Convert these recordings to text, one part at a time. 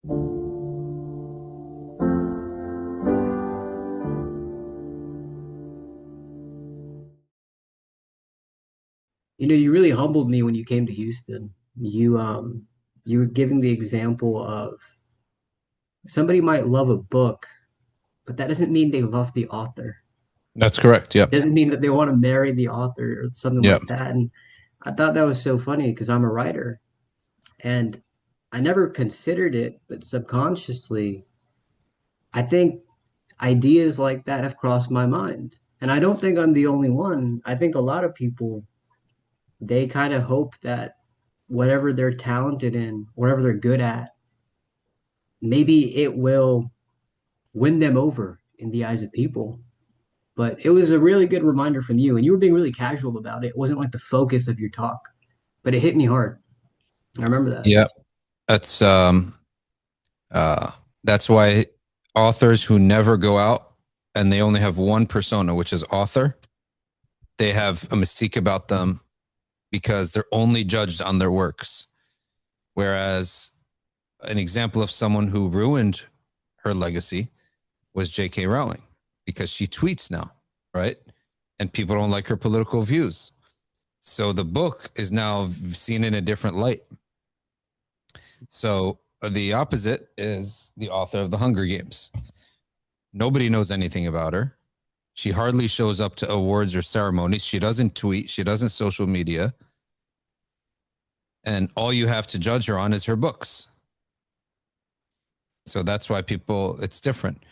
You know, you really humbled me when you came to Houston. You were giving the example of somebody might love a book, but that doesn't mean they love the author. That's correct. It Yep. doesn't mean that they want to marry the author or something Yep. like that. And I thought that was so funny because I'm a writer and I never considered it, but subconsciously, I think ideas like that have crossed my mind. And I don't think I'm the only one. I think a lot of people, they kind of hope that whatever they're talented in, whatever they're good at, maybe it will win them over in the eyes of people. But it was a really good reminder from you, and you were being really casual about it. It wasn't like the focus of your talk, but it hit me hard. I remember that. Yep. That's uh that's why authors who never go out and they only have one persona, which is author, they have a mystique about them because they're only judged on their works. Whereas an example of someone who ruined her legacy was J.K. Rowling because she tweets now, right? And people don't like her political views. So the book is now seen in a different light. So the opposite is the author of the Hunger Games. Nobody knows anything about her. She hardly shows up to awards or ceremonies. She doesn't tweet. She doesn't social media. And all you have to judge her on is her books. So that's why people, it's different.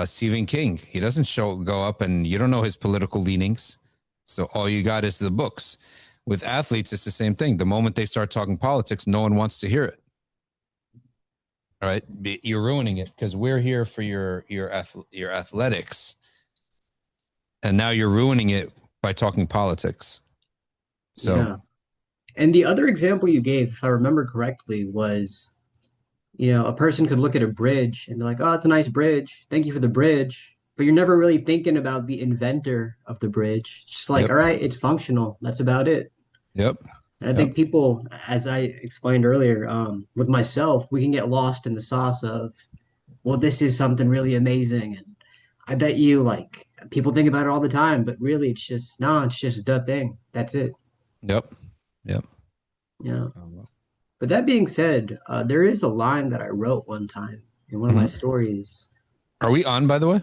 Stephen King, he doesn't go up and you don't know his political leanings. So all you got is the books. With athletes, it's the same thing. The moment they start talking politics, no one wants to hear it. All right, you're ruining it because we're here for your athletics, and now you're ruining it by talking politics. So, Yeah. And the other example you gave, if I remember correctly, was, a person could look at a bridge and be like, oh, it's a nice bridge. Thank you for the bridge. But you're never really thinking about the inventor of the bridge. Just like, yep, all right, it's functional. That's about it. yep, And I yep, think people, as I explained earlier, with myself, we can get lost in the sauce of, well, this is something really amazing. And I bet you, like, people think about it all the time, but really it's just, no, it's just the thing. That's it. yep, yep. Yeah. But that being said, there is a line that I wrote one time in one of my Mhm. stories. Are we on, by the way?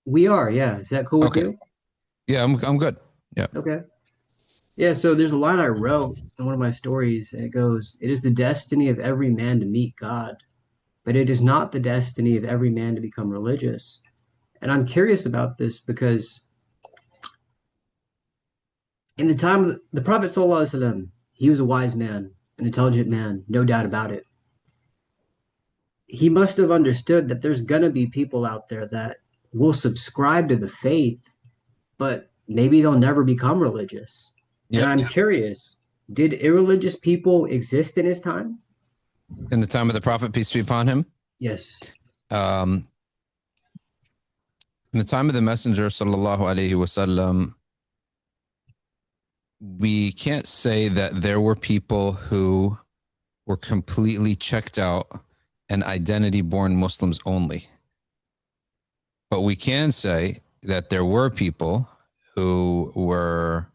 We are, yeah. Is that cool with Okay. you? Yeah, I'm good. Yeah. Okay. Yeah, so there's a line I wrote in one of my stories, and it goes, it is the destiny of every man to meet God, but it is not the destiny of every man to become religious. And I'm curious about this because in the time of the Prophet Sallallahu Alaihi Wasallam, he was a wise man, an intelligent man, no doubt about it. He must have understood that there's gonna be people out there that will subscribe to the faith, but maybe they'll never become religious. And Yep. I'm curious, did irreligious people exist in his time? In the time of the Prophet, peace be upon him, Yes. um, in the time of the Messenger, sallallahu alaihi wasallam, we can't say that there were people who were completely checked out and identity born Muslims only. But we can say that there were people who were,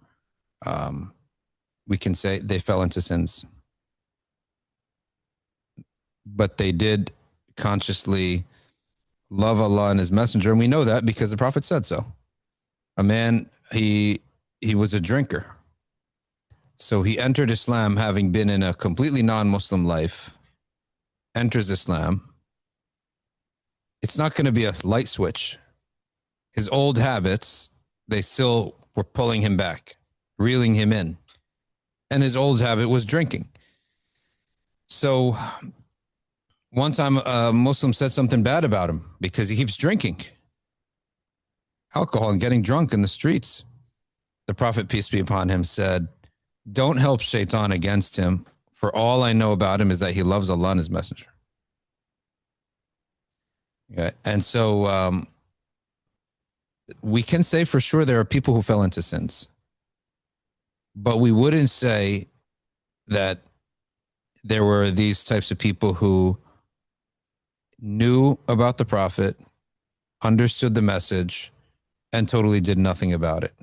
um, we can say they fell into sins, but they did consciously love Allah and His Messenger, and we know that because the Prophet said so. A man, he was a drinker, so he entered Islam having been in a completely non-Muslim life. Enters Islam, it's not going to be a light switch. His old habits, they still were pulling him back, reeling him in. And his old habit was drinking. So one time a Muslim said something bad about him because he keeps drinking alcohol and getting drunk in the streets. The Prophet, peace be upon him, said, don't help Shaitan against him. For all I know about him is that he loves Allah and His Messenger. Okay. And so we can say for sure there are people who fell into sins, but we wouldn't say that there were these types of people who knew about the prophet, understood the message, and totally did nothing about it.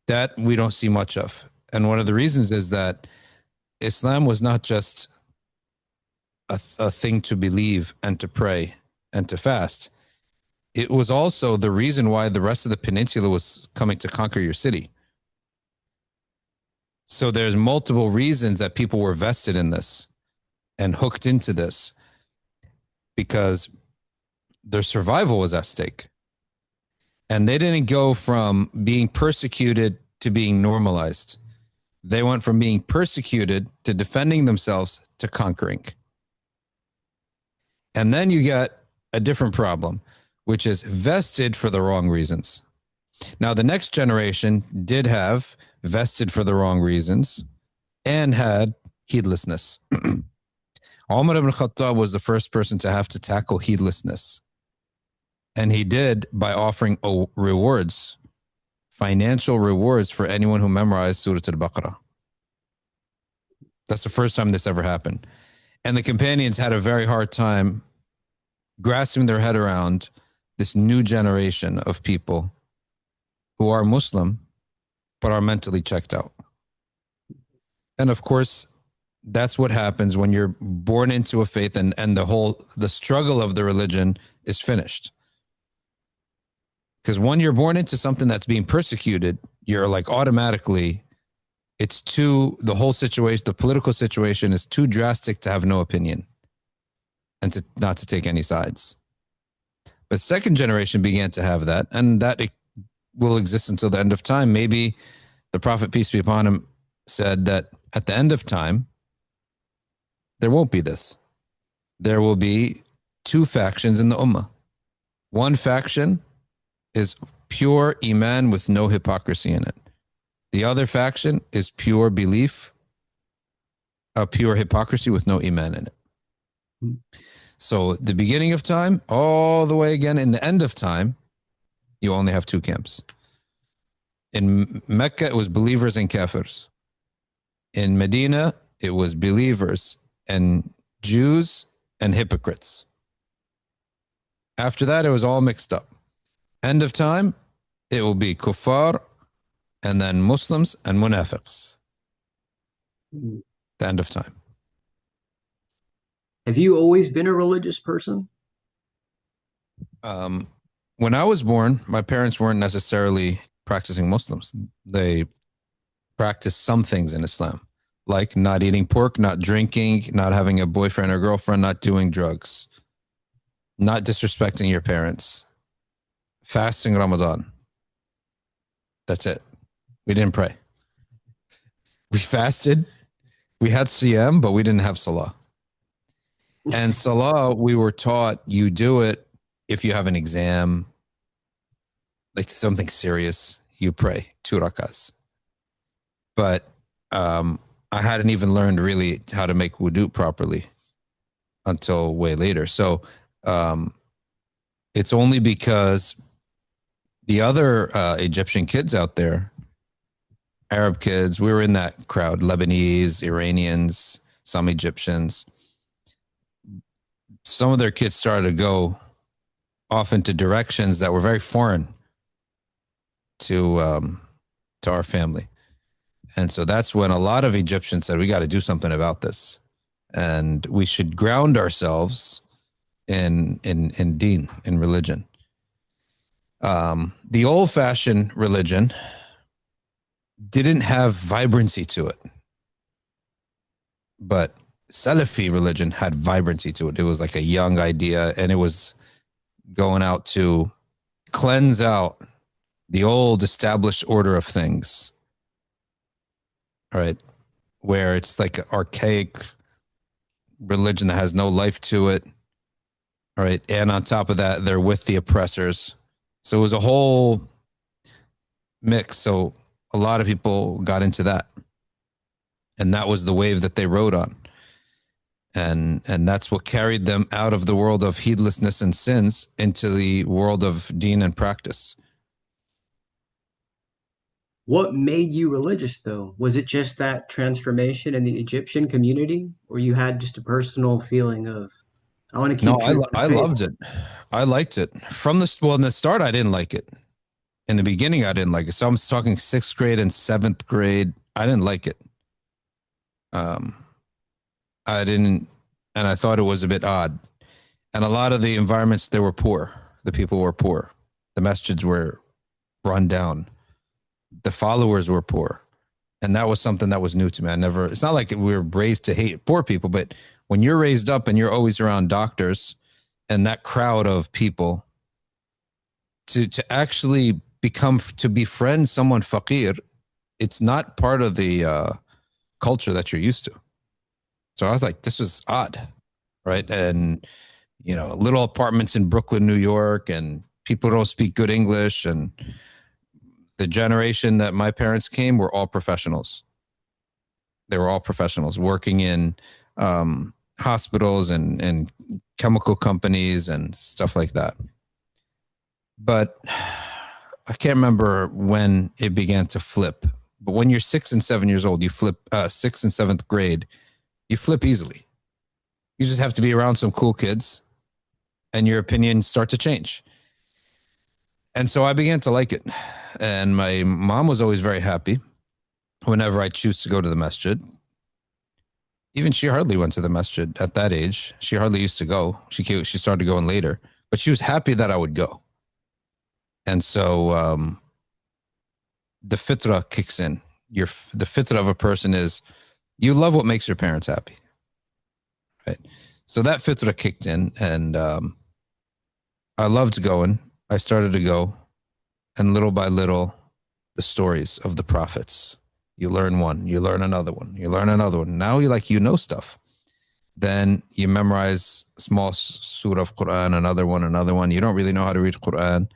That we don't see much of. And one of the reasons is that Islam was not just a thing to believe and to pray and to fast. It was also the reason why the rest of the peninsula was coming to conquer your city. So there's multiple reasons that people were vested in this and hooked into this because their survival was at stake. And they didn't go from being persecuted to being normalized. They went from being persecuted to defending themselves to conquering. And then you get a different problem, which is vested for the wrong reasons. Now, the next generation did have vested for the wrong reasons and had heedlessness. Umar ibn Khattab was the first person to have to tackle heedlessness. And he did by offering rewards, financial rewards for anyone who memorized Surah Al-Baqarah. That's the first time this ever happened. And the companions had a very hard time grasping their head around this new generation of people who are Muslim, but are mentally checked out. And of course, that's what happens when you're born into a faith and the struggle of the religion is finished. Because when you're born into something that's being persecuted, you're like automatically, the whole situation, the political situation is too drastic to have no opinion and to not to take any sides. But second generation began to have that, and that it will exist until the end of time. Maybe the Prophet, peace be upon him, said that at the end of time, there won't be this. There will be two factions in the Ummah. One faction is pure Iman with no hypocrisy in it. The other faction is pure belief, a pure hypocrisy with no Iman in it. So the beginning of time, all the way again in the end of time, you only have two camps. In Mecca, it was believers and kafirs. In Medina, it was believers and Jews and hypocrites. After that, it was all mixed up. End of time, it will be kuffar and then Muslims and munafiqs. The end of time. Have you always been a religious person? When I was born, my parents weren't necessarily practicing Muslims. They practiced some things in Islam, like not eating pork, not drinking, not having a boyfriend or girlfriend, not doing drugs, not disrespecting your parents, fasting Ramadan. That's it. We didn't pray. We fasted. We had Siyam, but we didn't have Salah. And Salah, we were taught you do it if you have an exam, like something serious, you pray 2 rakas. But I hadn't even learned really how to make wudu properly until way later. So it's only because the other Egyptian kids out there, Arab kids, we were in that crowd, Lebanese, Iranians, some Egyptians. Some of their kids started to go off into directions that were very foreign to our family. And so that's when a lot of Egyptians said, we got to do something about this. And we should ground ourselves in deen, in religion. The old-fashioned religion didn't have vibrancy to it. But Salafi religion had vibrancy to it. It was like a young idea, and it was going out to cleanse out the old established order of things. All right. Where it's like an archaic religion that has no life to it. All right. And on top of that, they're with the oppressors. So it was a whole mix. So a lot of people got into that. And that was the wave that they rode on. And that's what carried them out of the world of heedlessness and sins into the world of deen and practice. What made you religious, though? Was it just that transformation in the Egyptian community, or you had just a personal feeling of I want to No, keep true to the I faith. loved it. I liked it from the well in the start. I didn't like it. In the beginning, I didn't like it. So I'm talking sixth grade and seventh grade. I didn't like it. Um, I didn't, and I thought it was a bit odd. And a lot of the environments, they were poor. The people were poor. The masjids were run down. The followers were poor. And that was something that was new to me. I never, it's not like we were raised to hate poor people, but when you're raised up and you're always around doctors and that crowd of people, to actually become, to befriend someone faqir, it's not part of the culture that you're used to. So I was like, this was odd, right? And little apartments in Brooklyn, New York, and people don't speak good English. And the generation that my parents came were all professionals. They were all professionals working in hospitals and chemical companies and stuff like that. But I can't remember when it began to flip. But when you're 6 and 7 years old, you flip sixth and seventh grade, you flip easily. You just have to be around some cool kids and your opinions start to change. And so I began to like it. And my mom was always very happy whenever I choose to go to the masjid. Even she hardly went to the masjid at that age. She hardly used to go. She started going later, but she was happy that I would go. And so the fitra kicks in. The fitra of a person is you love what makes your parents happy, right? So that fitra kicked in, and I loved going. I started to go, and little by little, the stories of the prophets. You learn one, you learn another one, you learn another one. Now you know stuff. Then you memorize a small surah of Quran, another one, another one. You don't really know how to read Quran.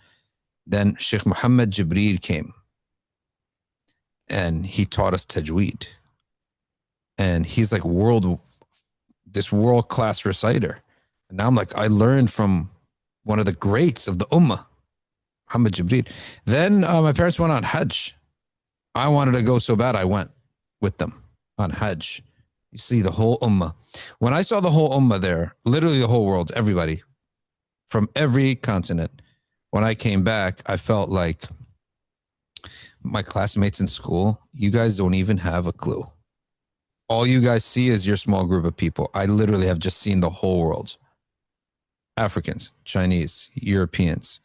Then Sheikh Muhammad Jibreel came and he taught us tajweed. And he's like this world class reciter. And now I'm like, I learned from one of the greats of the Ummah, Muhammad Jibreel. Then my parents went on Hajj. I wanted to go so bad, I went with them on Hajj. You see the whole Ummah. When I saw the whole Ummah there, literally the whole world, everybody from every continent, when I came back, I felt like my classmates in school, you guys don't even have a clue. All you guys see is your small group of people. I literally have just seen the whole world. Africans, Chinese, Europeans,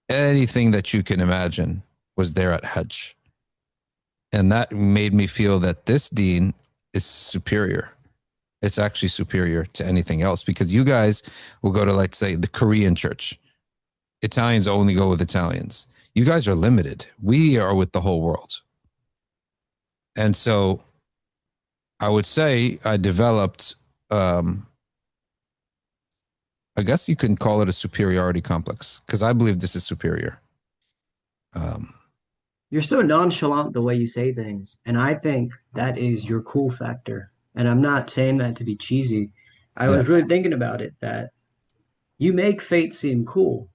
anything that you can imagine was there at Hajj. And that made me feel that this deen is superior. It's actually superior to anything else because you guys will go to, like, say, the Korean church. Italians only go with Italians. You guys are limited. We are with the whole world. And so I would say I developed, I guess you can call it a superiority complex because I believe this is superior. Um, You're so nonchalant the way you say things, and I think that is your cool factor. And I'm not saying that to be cheesy. I yeah. was really thinking about it that you make fate seem cool.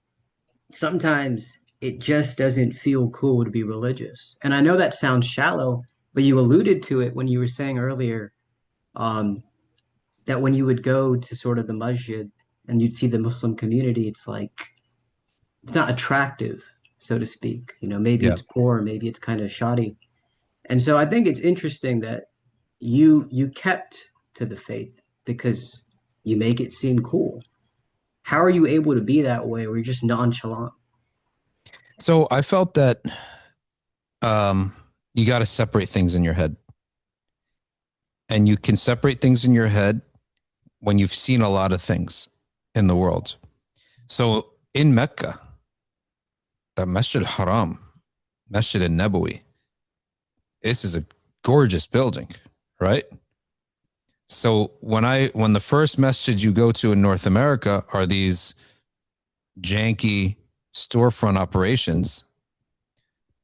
Sometimes it just doesn't feel cool to be religious. And I know that sounds shallow, but you alluded to it when you were saying earlier um, that when you would go to sort of the masjid and you'd see the Muslim community, it's like it's not attractive, so to speak. Maybe Yeah. it's poor, maybe it's kind of shoddy. And so I think it's interesting that you kept to the faith because you make it seem cool. How are you able to be that way where you're just nonchalant? So I felt that you got to separate things in your head. And you can separate things in your head when you've seen a lot of things in the world. So in Mecca, the Masjid Haram, Masjid al-Nabawi, this is a gorgeous building, right? So when the first masjid you go to in North America are these janky storefront operations,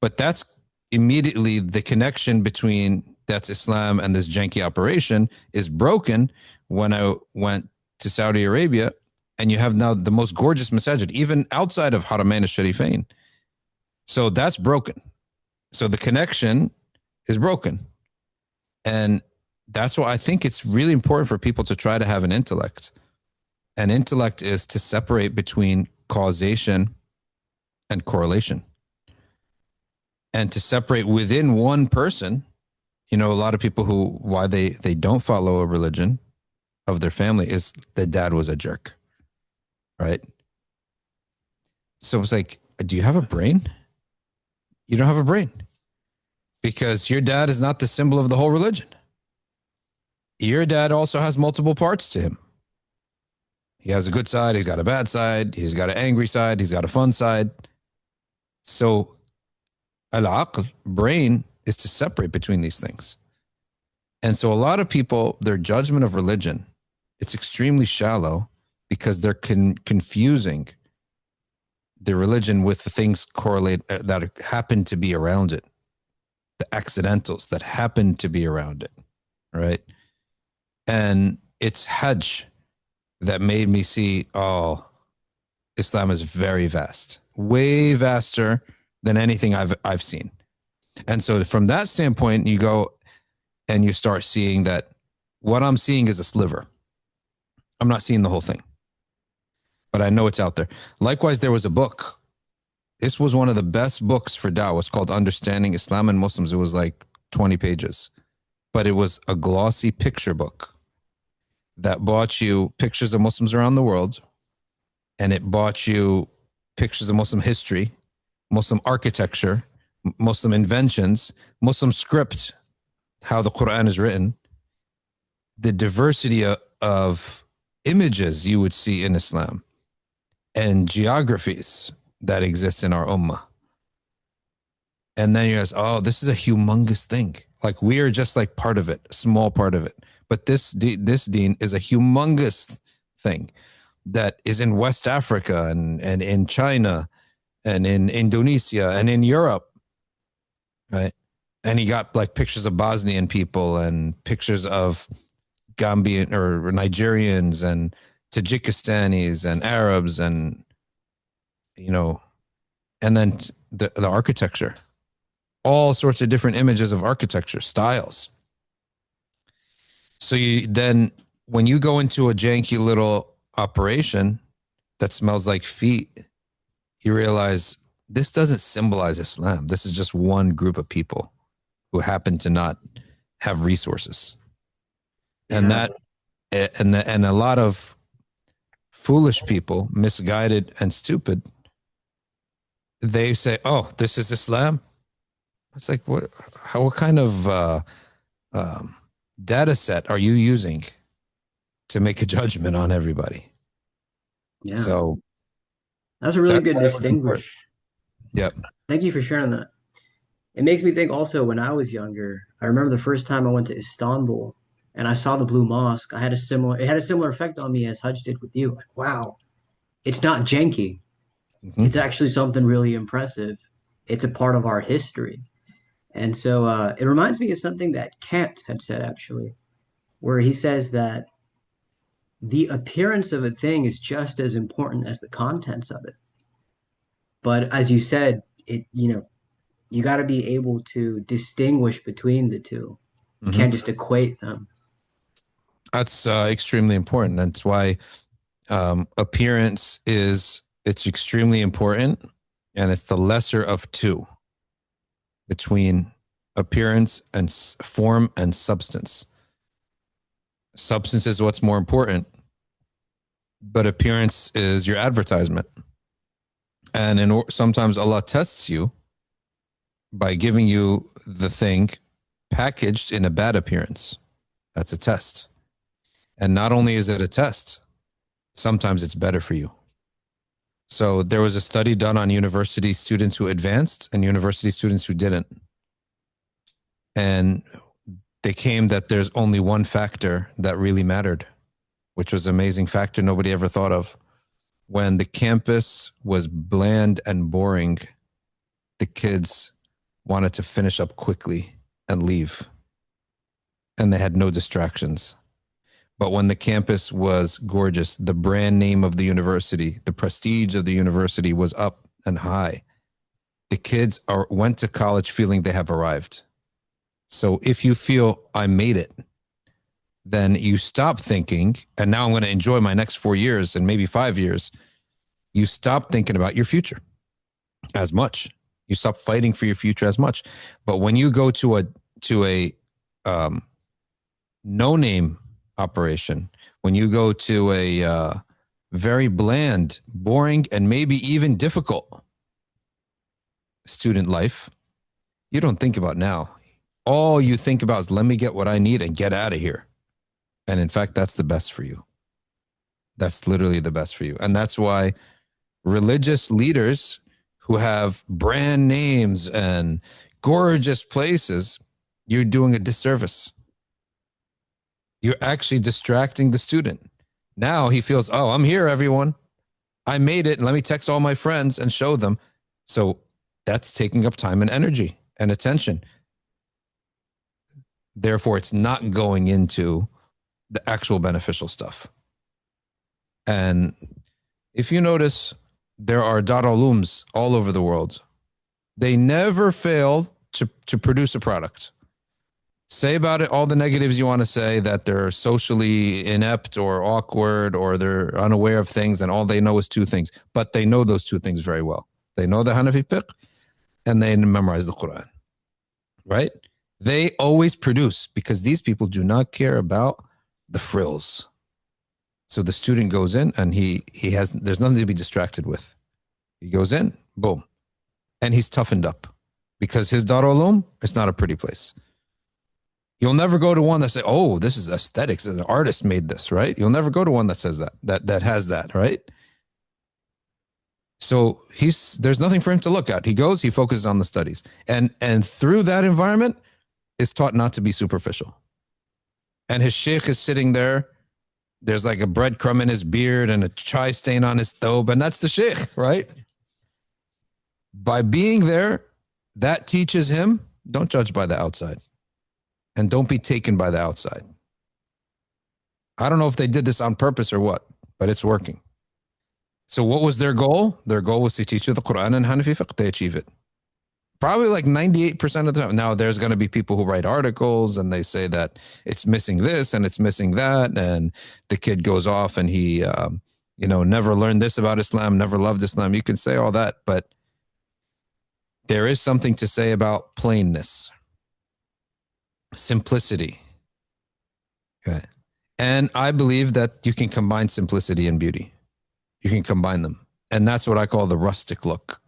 but that's immediately the connection between that's Islam and this janky operation is broken when I went to Saudi Arabia and you have now the most gorgeous masajid, even outside of Haramain al-Sharifain. So that's broken. So the connection is broken. And that's why I think it's really important for people to try to have an intellect And intellect is to separate between causation and correlation, and to separate within one person. You know, a lot of people who, why they don't follow a religion of their family is the dad was a jerk, right? So it's like, do you have a brain? You don't have a brain because your dad is not the symbol of the whole religion. Your dad also has multiple parts to him. He has a good side, he's got a bad side, he's got an angry side, he's got a fun side. So al-aql, brain, is to separate between these things. And so a lot of people, their judgment of religion, it's extremely shallow because they're confusing the religion with the things correlate that happen to be around it, the accidentals that happen to be around it, right? And it's Hajj that made me see, oh, Islam is very vast, way vaster than anything I've seen. And so from that standpoint, you go and you start seeing that what I'm seeing is a sliver. I'm not seeing the whole thing, but I know it's out there. Likewise, there was a book. This was one of the best books for da'wah. It's called Understanding Islam and Muslims. It was like 20 pages, but it was a glossy picture book that brought you pictures of Muslims around the world, and it brought you pictures of Muslim history, Muslim architecture, Muslim inventions, Muslim script, how the Quran is written, the diversity of images you would see in Islam, and geographies that exist in our ummah. And then you guys, oh, this is a humongous thing. Like we are just like part of it, a small part of it. But this deen is a humongous thing that is in West Africa and in China and in Indonesia and in Europe, right? And he got like pictures of Bosnian people and pictures of Gambian or Nigerians and Tajikistanis and Arabs and, you know, and then the architecture, all sorts of different images of architecture styles. So you then, when you go into a janky little operation that smells like feet, you realize this doesn't symbolize Islam. This is just one group of people who happen to not have resources. And Yeah. and a lot of foolish people, misguided and stupid, they say, "Oh, this is Islam." It's like, what kind of data set are you using to make a judgment on everybody? Yeah. So That's a really that's good why it was important. distinguish. Yep. Thank you for sharing that. It makes me think also when I was younger, I remember the first time I went to Istanbul and I saw the Blue Mosque. It had a similar effect on me as Hajj did with you. Like, wow, it's not janky. It's Mm-hmm. actually something really impressive. It's a part of our history. And so it reminds me of something that Kant had said actually, where he says that the appearance of a thing is just as important as the contents of it. But as you said, you got to be able to distinguish between the two. You Mm-hmm. can't just equate them. That's extremely important. That's why appearance is, it's extremely important, and it's the lesser of two between appearance and form and substance. Substance is what's more important, but appearance is your advertisement. And sometimes Allah tests you by giving you the thing packaged in a bad appearance. That's a test. And not only is it a test, sometimes it's better for you. So there was a study done on university students who advanced and university students who didn't. And they came that there's only one factor that really mattered, which was an amazing factor nobody ever thought of. When the campus was bland and boring, the kids wanted to finish up quickly and leave. And they had no distractions. But when the campus was gorgeous, the brand name of the university, the prestige of the university was up and high. The kids went to college feeling they have arrived. So if you feel I made it, then you stop thinking, and now I'm going to enjoy my next 4 years and maybe 5 years. You stop thinking about your future as much. You stop fighting for your future as much. But when you go to a no name operation, when you go to a very bland, boring, and maybe even difficult student life, you don't think about now. All you think about is let me get what I need and get out of here. And in fact, that's the best for you. That's literally the best for you. And that's why religious leaders who have brand names and gorgeous places, you're doing a disservice. You're actually distracting the student. Now he feels, oh, I'm here, everyone. I made it. And let me text all my friends and show them. So that's taking up time and energy and attention. Therefore, it's not going into the actual beneficial stuff. And if you notice, there are Dar Ulums all over the world. They never fail to produce a product. Say about it all the negatives you want to say, that they're socially inept or awkward or they're unaware of things and all they know is two things. But they know those two things very well. They know the Hanafi fiqh and they memorize the Quran, right? They always produce because these people do not care about the frills. So the student goes in and there's nothing to be distracted with. He goes in, boom. And he's toughened up because his Dar Ulum, it's not a pretty place. You'll never go to one that say, oh, this is aesthetics. An artist made this, right? You'll never go to one that says that has that, right? So there's nothing for him to look at. He goes, he focuses on the studies. And through that environment, is taught not to be superficial. And his sheikh is sitting there. There's like a breadcrumb in his beard and a chai stain on his thobe, and that's the sheikh, right? By being there, that teaches him, don't judge by the outside. And don't be taken by the outside. I don't know if they did this on purpose or what, but it's working. So what was their goal? Their goal was to teach you the Quran and Hanafi fiqh. They achieve it. Probably like 98% of the time. Now, there's going to be people who write articles and they say that it's missing this and it's missing that. And the kid goes off and he, never learned this about Islam, never loved Islam. You can say all that, but there is something to say about plainness, simplicity. Okay. And I believe that you can combine simplicity and beauty. You can combine them. And that's what I call the rustic look.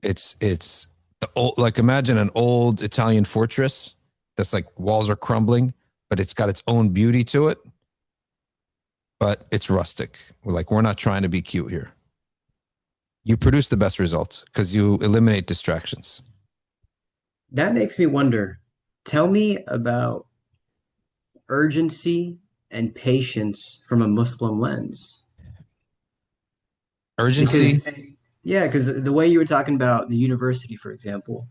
It's the old, like imagine an old Italian fortress that's like walls are crumbling, but it's got its own beauty to it. But it's rustic. We're not trying to be cute here. You produce the best results because you eliminate distractions. That makes me wonder. Tell me about urgency and patience from a Muslim lens. Urgency. Because the way you were talking about the university, for example,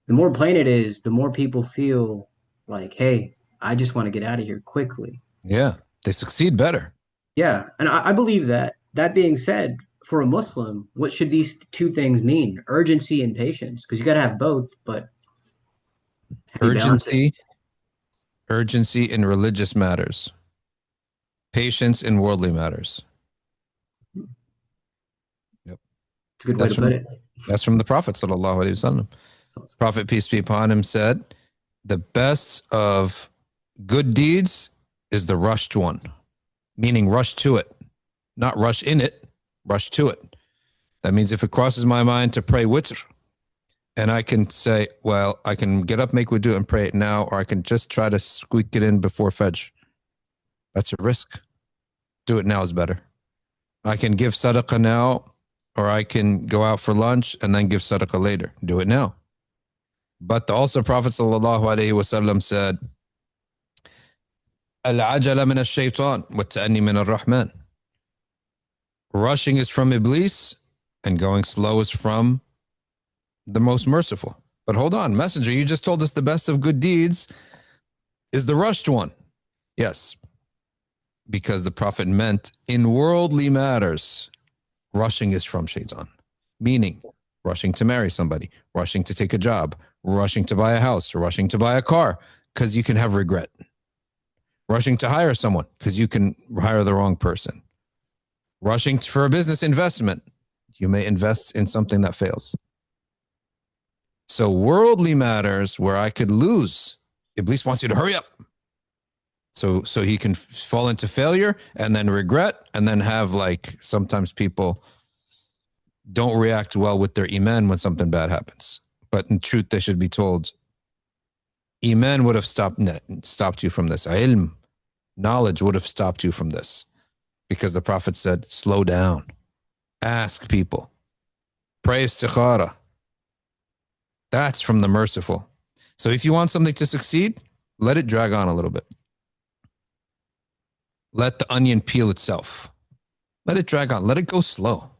the more plain it is, the more people feel like, hey, I just want to get out of here quickly. Yeah, they succeed better. Yeah, and I believe that. That being said, for a Muslim, what should these two things mean? Urgency and patience, because you got to have both, but how do you balance it? Urgency in religious matters. Patience in worldly matters. Yep. It's a good way to put it. That's from the Prophet sallallahu alaihi wasallam. Prophet, peace be upon him, said, the best of good deeds is the rushed one, meaning rush to it, not rush in it, rush to it. That means if it crosses my mind to pray witr, and I can say, well, I can get up, make wudu, and pray it now, or I can just try to squeak it in before Fajr. That's a risk. Do it now is better. I can give sadaqah now, or I can go out for lunch and then give sadaqah later. Do it now. But also Prophet sallallahu alaihi wasallam said, Al-ajala min ash-shaytan wa ta'anni min ar-Rahman. Rushing is from Iblis and going slow is from the most merciful. But hold on, Messenger, you just told us the best of good deeds is the rushed one. Yes, because the Prophet meant in worldly matters, rushing is from shaitan, meaning rushing to marry somebody, rushing to take a job, rushing to buy a house, rushing to buy a car, because you can have regret. rushing to hire someone because you can hire the wrong person, rushing for a business investment. You may invest in something that fails. So worldly matters where I could lose. Iblis wants you to hurry up. So he can fall into failure and then regret and then have like sometimes people don't react well with their iman when something bad happens. But in truth, they should be told, iman would have stopped you from this. Ilm, knowledge would have stopped you from this. Because the Prophet said, slow down, ask people, pray istikhara. That's from the merciful. So if you want something to succeed, let it drag on a little bit. Let the onion peel itself. Let it drag on. Let it go slow.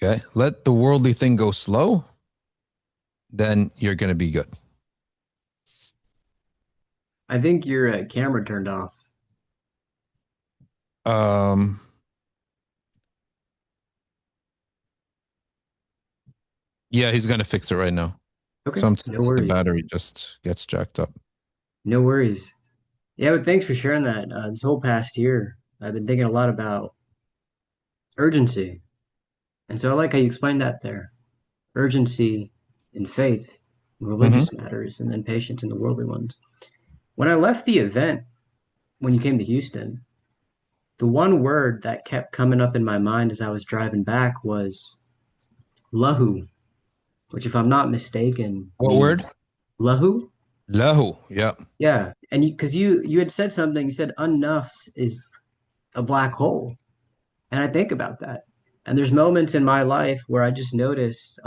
Okay. Let the worldly thing go slow. Then you're going to be good. I think your camera turned off. Um, yeah, he's going to fix it right now. Okay, no Sometimes the worries. battery just gets jacked up. No worries. Yeah, but thanks for sharing that. This whole past year, I've been thinking a lot about urgency. And so I like how you explained that there. Urgency in faith, in Mm-hmm. religious matters, and then patience in the worldly ones. When I left the event, when you came to Houston, the one word that kept coming up in my mind as I was driving back was lahu, which, if I'm not mistaken, What word? means lahu. Lahu. Yeah. Yeah, and because you had said something, you said unnafs is a black hole, and I think about that. And there's moments in my life where I just noticed,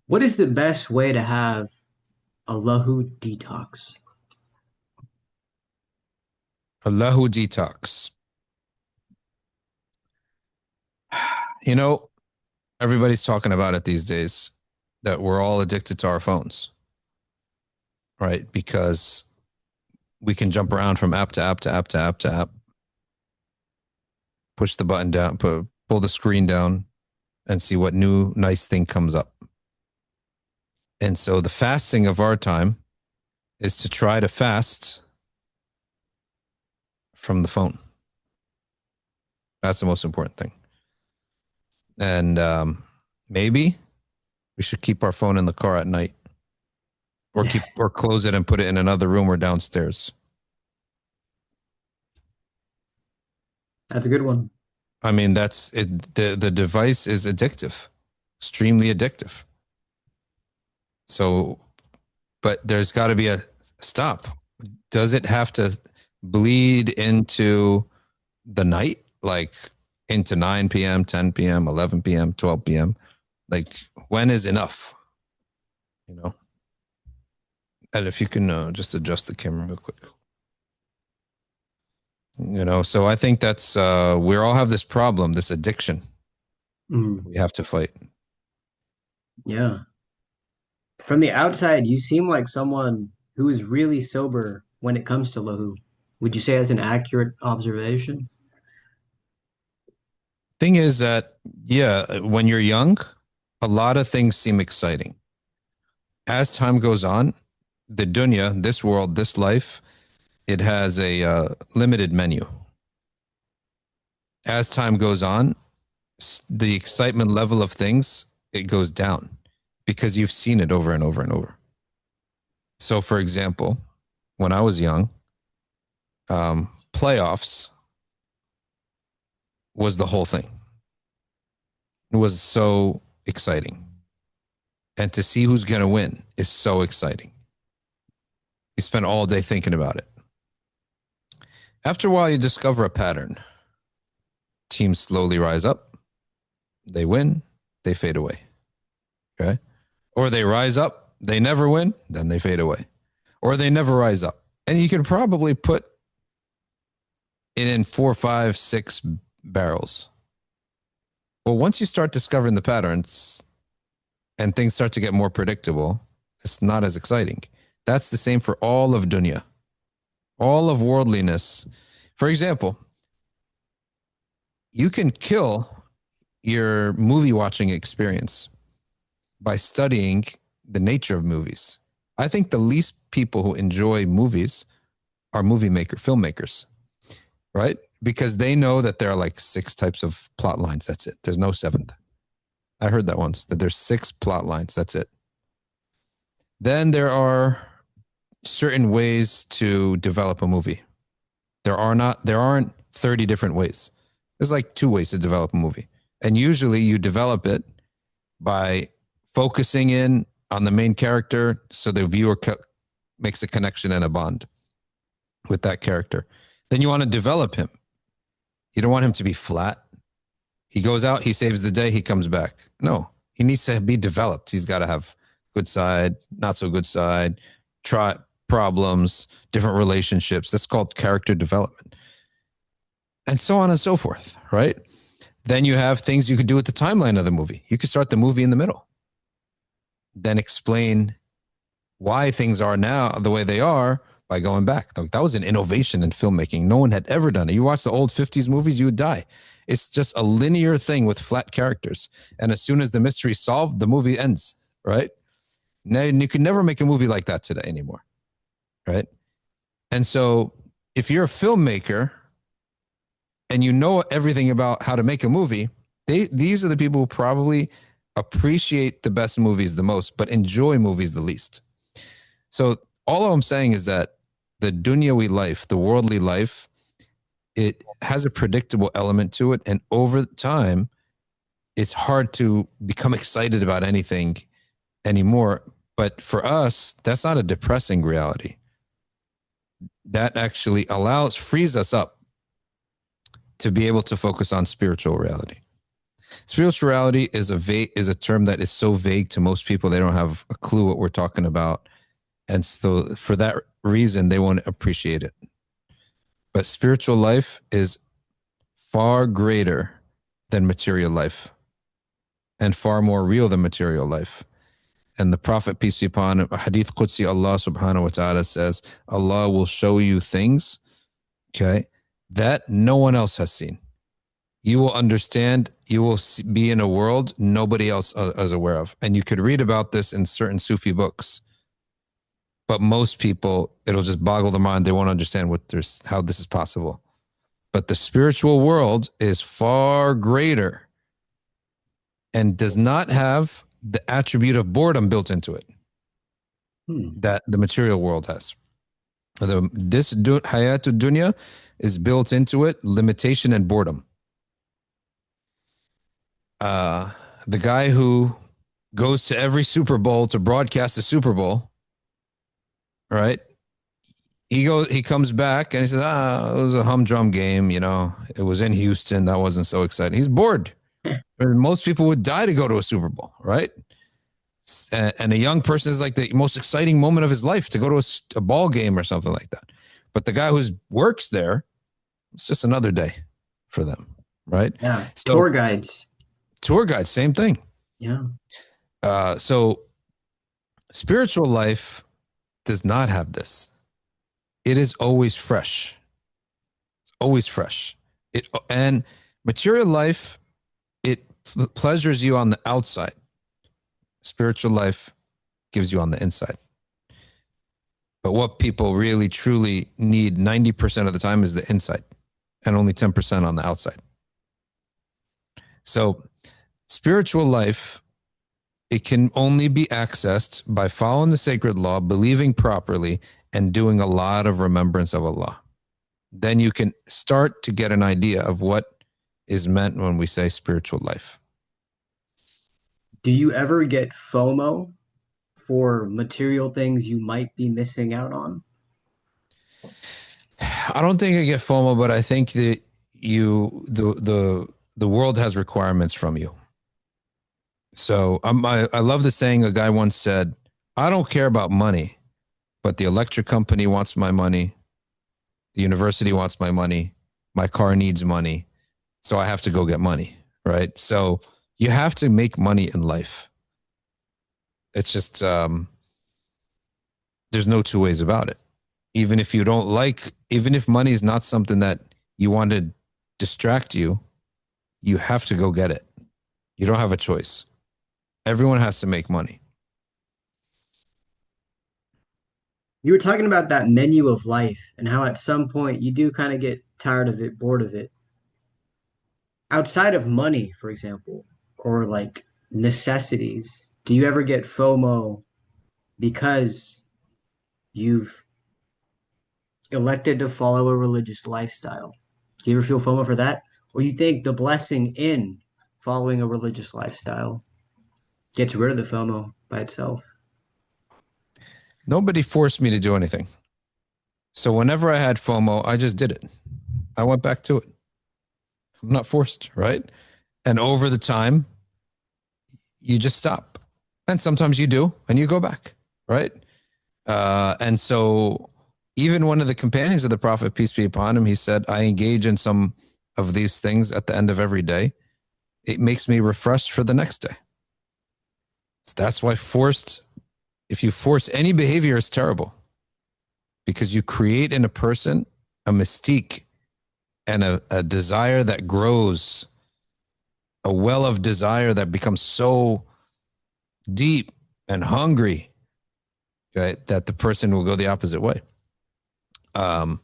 what is the best way to have a lahu detox? A lahu detox. You know, everybody's talking about it these days that we're all addicted to our phones, right? Because we can jump around from app to app to app to app to app, push the button down, pull the screen down, and see what new nice thing comes up. And so the fasting of our time is to try to fast from the phone. That's the most important thing. And maybe we should keep our phone in the car at night, or close it and put it in another room or downstairs. That's a good one. I mean, that's it. The device is addictive, extremely addictive. So, but there's got to be a stop. Does it have to bleed into the night, like into 9 p.m., 10 p.m., 11 p.m., 12 p.m.? Like, when is enough? You know? And if you can just adjust the camera real quick. You know, so I think that's, we all have this problem, this addiction Mm, we have to fight. yeah. From the outside, you seem like someone who is really sober when it comes to lahu. Would you say that's an accurate observation? Thing is that, yeah, when you're young, a lot of things seem exciting. As time goes on, the dunya, this world, this life, it has a limited menu. As time goes on, the excitement level of things, it goes down because you've seen it over and over and over. So, for example, when I was young, playoffs was the whole thing. It was so exciting. And to see who's going to win is so exciting. You spend all day thinking about it. After a while, you discover a pattern. Teams slowly rise up, they win, they fade away. Okay. Or they rise up, they never win, then they fade away. Or they never rise up. And you could probably put it in 4, 5, 6 barrels. Well, once you start discovering the patterns and things start to get more predictable, it's not as exciting. That's the same for all of dunya, all of worldliness. For example, you can kill your movie watching experience by studying the nature of movies. I think the least people who enjoy movies are filmmakers, right? Because they know that there are like six types of plot lines. That's it. There's no seventh. I heard that once, that there's six plot lines. That's it. Then there are certain ways to develop a movie. There aren't 30 different ways. There's like two ways to develop a movie. And usually you develop it by focusing in on the main character so the viewer makes a connection and a bond with that character. Then you want to develop him. You don't want him to be flat. He goes out, he saves the day, he comes back. No, he needs to be developed. He's got to have good side, not so good side, try problems, different relationships. That's called character development. And so on and so forth, right? Then you have things you could do with the timeline of the movie. You could start the movie in the middle, then explain why things are now the way they are by going back. That was an innovation in filmmaking. No one had ever done it. You watch the old 50s movies, you would die. It's just a linear thing with flat characters. And as soon as the mystery is solved, the movie ends, right? Now, you can never make a movie like that today anymore, right? And so if you're a filmmaker and you know everything about how to make a movie, these are the people who probably appreciate the best movies the most, but enjoy movies the least. So all I'm saying is that the dunyawi life, the worldly life, it has a predictable element to it. And over time, it's hard to become excited about anything anymore. But for us, that's not a depressing reality. That actually frees us up to be able to focus on spiritual reality. Spirituality is a term that is so vague to most people, they don't have a clue what we're talking about. And so for that reason, they won't appreciate it. But spiritual life is far greater than material life and far more real than material life. And the Prophet, peace be upon him, Hadith Qudsi, Allah subhanahu wa ta'ala says, Allah will show you things, okay, that no one else has seen. You will understand, you will be in a world nobody else is aware of. And you could read about this in certain Sufi books. But most people, it'll just boggle their mind. They won't understand how this is possible. But the spiritual world is far greater and does not have the attribute of boredom built into it that the material world has. This hayatul dunya is built into it, limitation and boredom. The guy who goes to every Super Bowl to broadcast the Super Bowl, right? He comes back and he says, it was a humdrum game. You know, it was in Houston. That wasn't so exciting. He's bored. Most people would die to go to a Super Bowl, right? And a young person is like the most exciting moment of his life to go to a ball game or something like that. But the guy who works there, it's just another day for them, right? Yeah. So, Tour guides, same thing. Yeah. So spiritual life does not have this. It is always fresh. It's always fresh. And material life, it pleasures you on the outside. Spiritual life gives you on the inside. But what people really truly need 90% of the time is the inside and only 10% on the outside. So spiritual life, it can only be accessed by following the sacred law, believing properly, and doing a lot of remembrance of Allah. Then you can start to get an idea of what is meant when we say spiritual life. Do you ever get FOMO for material things you might be missing out on? I don't think I get FOMO, but I think that the world has requirements from you. So I love the saying a guy once said, I don't care about money, but the electric company wants my money. The university wants my money. My car needs money. So I have to go get money, right? So you have to make money in life. It's just, there's no two ways about it. Even if money is not something that you want to distract you, you have to go get it. You don't have a choice. Everyone has to make money. You were talking about that menu of life and how at some point you do kind of get tired of it, bored of it. Outside of money, for example, or like necessities, do you ever get FOMO because you've elected to follow a religious lifestyle? Do you ever feel FOMO for that? Or you think the blessing in following a religious lifestyle gets rid of the FOMO by itself? Nobody forced me to do anything. So whenever I had FOMO, I just did it. I went back to it. I'm not forced, right? And over the time, you just stop. And sometimes you do, and you go back, right? And so even one of the companions of the Prophet, peace be upon him, he said, I engage in some of these things at the end of every day. It makes me refreshed for the next day. So that's why if you force any behavior, it's terrible because you create in a person a mystique and a desire that grows, a well of desire that becomes so deep and hungry, okay, that the person will go the opposite way. Um,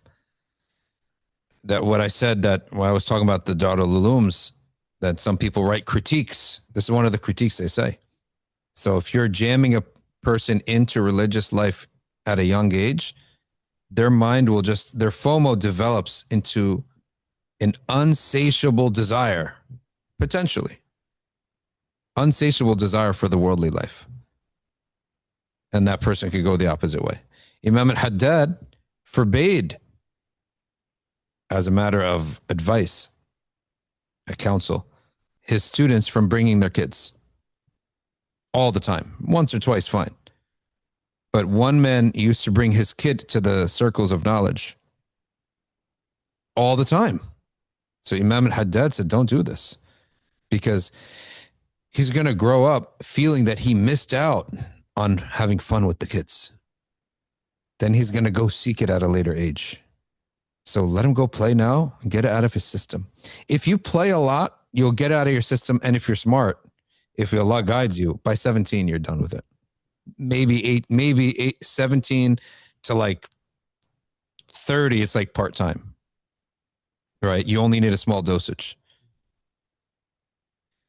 that what I said that when I was talking about the Darul Ulooms, that some people write critiques. This is one of the critiques they say. So if you're jamming a person into religious life at a young age, their mind will just, their FOMO develops into an unsatiable desire, potentially unsatiable desire for the worldly life. And that person could go the opposite way. Imam al-Haddad forbade, as a matter of advice, a counsel, his students from bringing their kids all the time. Once or twice, fine. But one man used to bring his kid to the circles of knowledge all the time. So Imam al-Haddad said, don't do this because he's going to grow up feeling that he missed out on having fun with the kids. Then he's going to go seek it at a later age. So let him go play now and get it out of his system. If you play a lot, you'll get it out of your system. And if you're smart, if Allah guides you, by 17, you're done with it. Maybe 17 to like 30, it's like part-time, right? You only need a small dosage.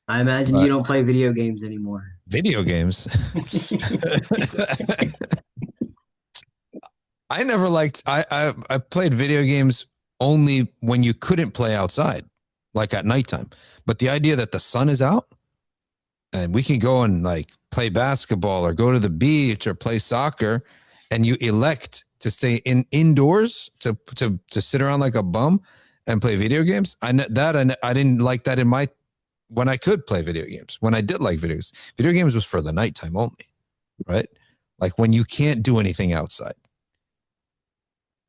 I imagine you But don't play video games anymore. video games. I never liked. I played video games only when you couldn't play outside, like at nighttime. But the idea that the sun is out and we can go and like play basketball or go to the beach or play soccer, and you elect to stay indoors to sit around like a bum and play video games. I didn't like that in my when I could play video games. When I did like videos, video games was for the nighttime only, right? Like when you can't do anything outside.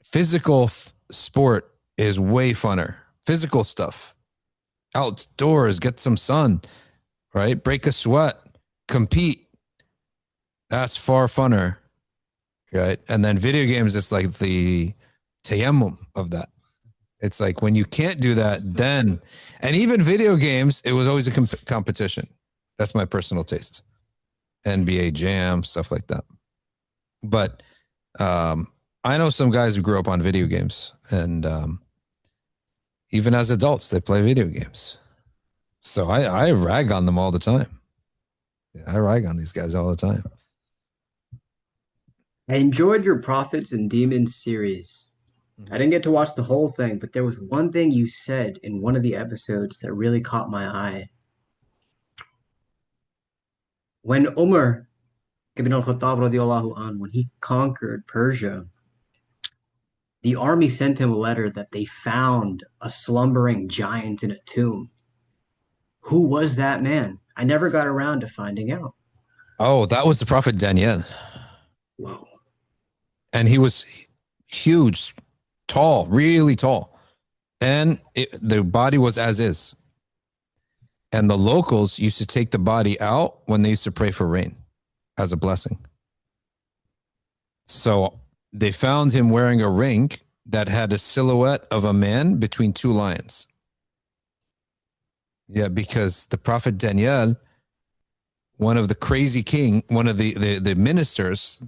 Physical sport is way funner. Physical stuff, outdoors, get some sun, right? Break a sweat, compete. That's far funner, right? And then video games, it's like the tayammum of that. It's like when you can't do that, then, and even video games, it was always a competition. That's my personal taste. NBA Jam, stuff like that. But I know some guys who grew up on video games, and even as adults, they play video games. So I rag on them all the time. Yeah, I rag on these guys all the time. I enjoyed your Prophets and Demons series. I didn't get to watch the whole thing, but there was one thing you said in one of the episodes that really caught my eye. When Omer ibn al-Khattab radiallahu an, when he conquered Persia, the army sent him a letter that they found a slumbering giant in a tomb. Who was that man? I never got around to finding out. Oh, that was the Prophet Daniel. Whoa. And he was huge, tall, really tall. And the body was as is. And the locals used to take the body out when they used to pray for rain as a blessing. So they found him wearing a ring that had a silhouette of a man between two lions. Yeah, because the Prophet Daniel, one of the crazy king, one of the ministers,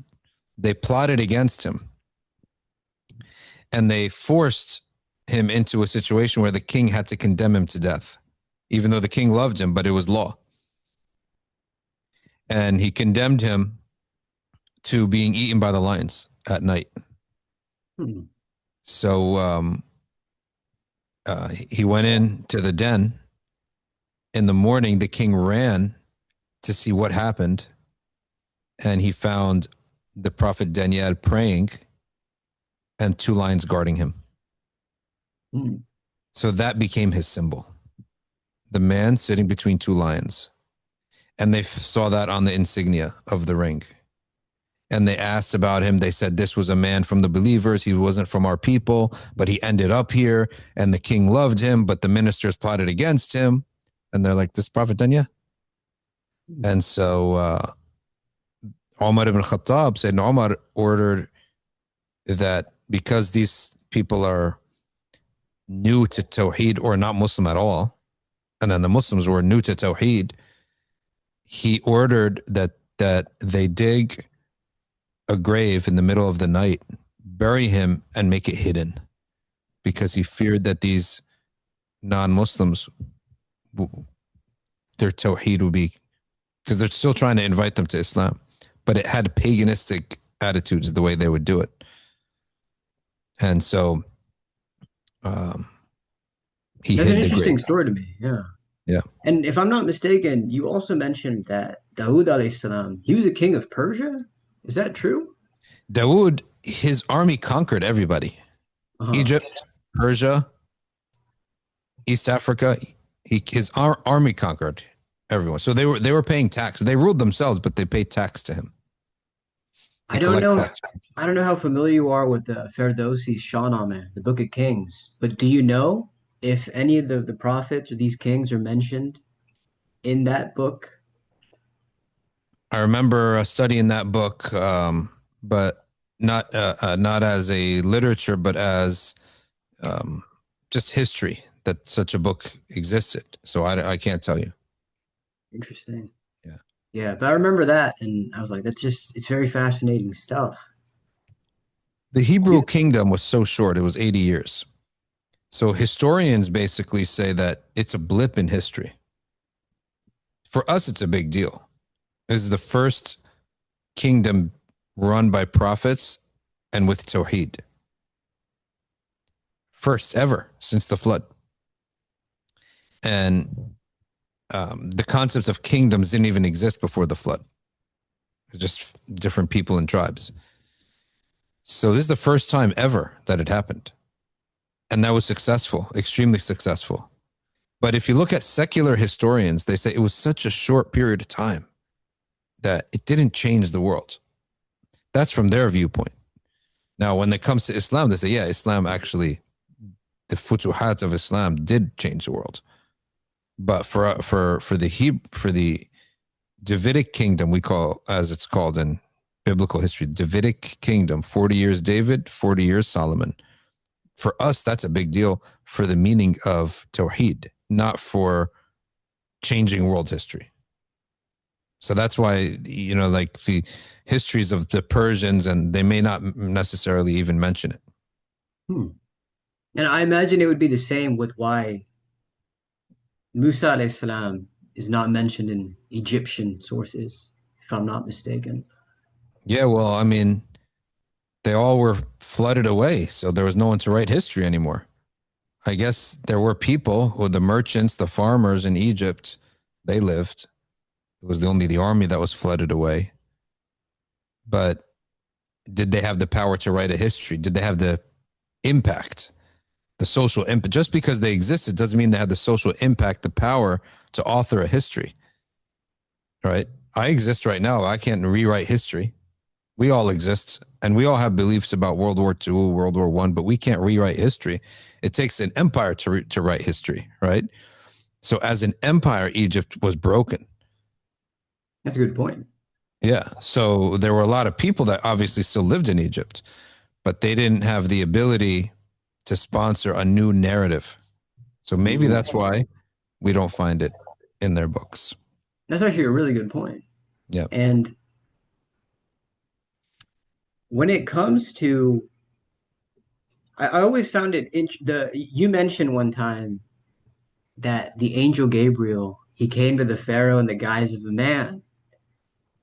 They plotted against him and they forced him into a situation where the king had to condemn him to death, even though the king loved him, but it was law. And he condemned him to being eaten by the lions at night. Hmm. So he went into the den. In the morning, the king ran to see what happened, and he found the prophet Daniel praying and two lions guarding him. Hmm. So that became his symbol, the man sitting between two lions. And they saw that on the insignia of the ring. And they asked about him. They said this was a man from the believers. He wasn't from our people, but he ended up here. And the king loved him, but the ministers plotted against him. And they're like, this prophet Danya? Hmm. And so Omar ibn Khattab said, Omar ordered that because these people are new to Tawheed or not Muslim at all, and then the Muslims were new to Tawheed, he ordered that they dig a grave in the middle of the night, bury him, and make it hidden because he feared that these non-Muslims, their Tawheed would be, because they're still trying to invite them to Islam, but it had paganistic attitudes the way they would do it. And so um, he That's an hid the grave. interesting story to me. Yeah. Yeah. And if I'm not mistaken, you also mentioned that Dawood alayhi salam, he was a king of Persia. Is that true? Dawood, his army conquered everybody. Uh-huh. Egypt, Persia, East Africa. His army conquered everyone. So they were paying tax. They ruled themselves, but they paid tax to him. They I don't collect know. tax. I don't know how familiar you are with the Ferdowsi's Shahnameh, the Book of Kings, but do you know if any of the prophets or these kings are mentioned in that book? I remember studying that book, but not as a literature, but as um, just history that such a book existed. So I can't tell you. Interesting. Yeah. Yeah, but I remember that, and I was like, that's just, it's very fascinating stuff. The Hebrew You- kingdom was so short; it was 80 years. So historians basically say that it's a blip in history. For us, it's a big deal. This is the first kingdom run by prophets and with Tawheed. First ever since the flood. And the concept of kingdoms didn't even exist before the flood. It's just different people and tribes. So this is the first time ever that it happened. And that was successful, extremely successful. But if you look at secular historians, they say it was such a short period of time that it didn't change the world. That's from their viewpoint. Now, when it comes to Islam, they say, yeah, Islam actually, the futuhat of Islam did change the world. But for the Davidic kingdom, we call, as it's called in biblical history, Davidic kingdom, 40 years David, 40 years Solomon. For us, that's a big deal for the meaning of Tawheed, not for changing world history. So that's why, like the histories of the Persians, and they may not necessarily even mention it. Hmm. And I imagine it would be the same with why Musa alayhi salam is not mentioned in Egyptian sources, if I'm not mistaken. Yeah, well, I mean, they all were flooded away, so there was no one to write history anymore. I guess there were people who the merchants, the farmers in Egypt, they lived. It was only the army that was flooded away. But did they have the power to write a history? Did they have the impact, the social impact? Just because they existed doesn't mean they had the social impact, the power to author a history, right? I exist right now. I can't rewrite history. We all exist and we all have beliefs about World War II, World War I, but we can't rewrite history. It takes an empire to write history, right? So as an empire, Egypt was broken. That's a good point. Yeah. So there were a lot of people that obviously still lived in Egypt, but they didn't have the ability to sponsor a new narrative. So maybe Mhm. that's why we don't find it in their books. That's actually a really good point. Yeah. And when it comes to, I always found it you mentioned one time that the angel Gabriel, he came to the Pharaoh in the guise of a man,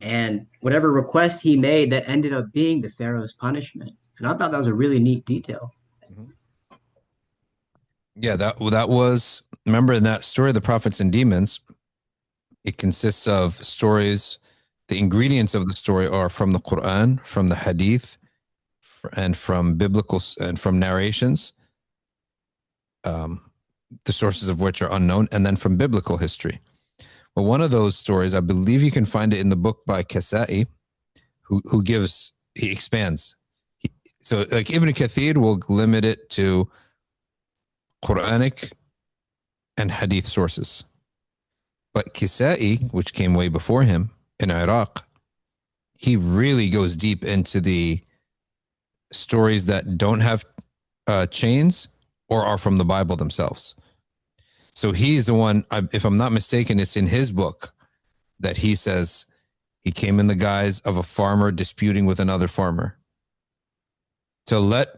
and whatever request he made, that ended up being the Pharaoh's punishment. And I thought that was a really neat detail. Mhm. Yeah, that was, remember in that story, the prophets and demons. It consists of stories. The ingredients of the story are from the Quran, from the Hadith, and from biblical and from narrations. Um, the sources of which are unknown, and then from biblical history. Well, one of those stories, I believe you can find it in the book by Kasai, who gives, he expands. So like Ibn Kathir will limit it to Quranic and Hadith sources. But Kisai, which came way before him in Iraq, he really goes deep into the stories that don't have chains or are from the Bible themselves. So he's the one, if I'm not mistaken, it's in his book that he says he came in the guise of a farmer disputing with another farmer to let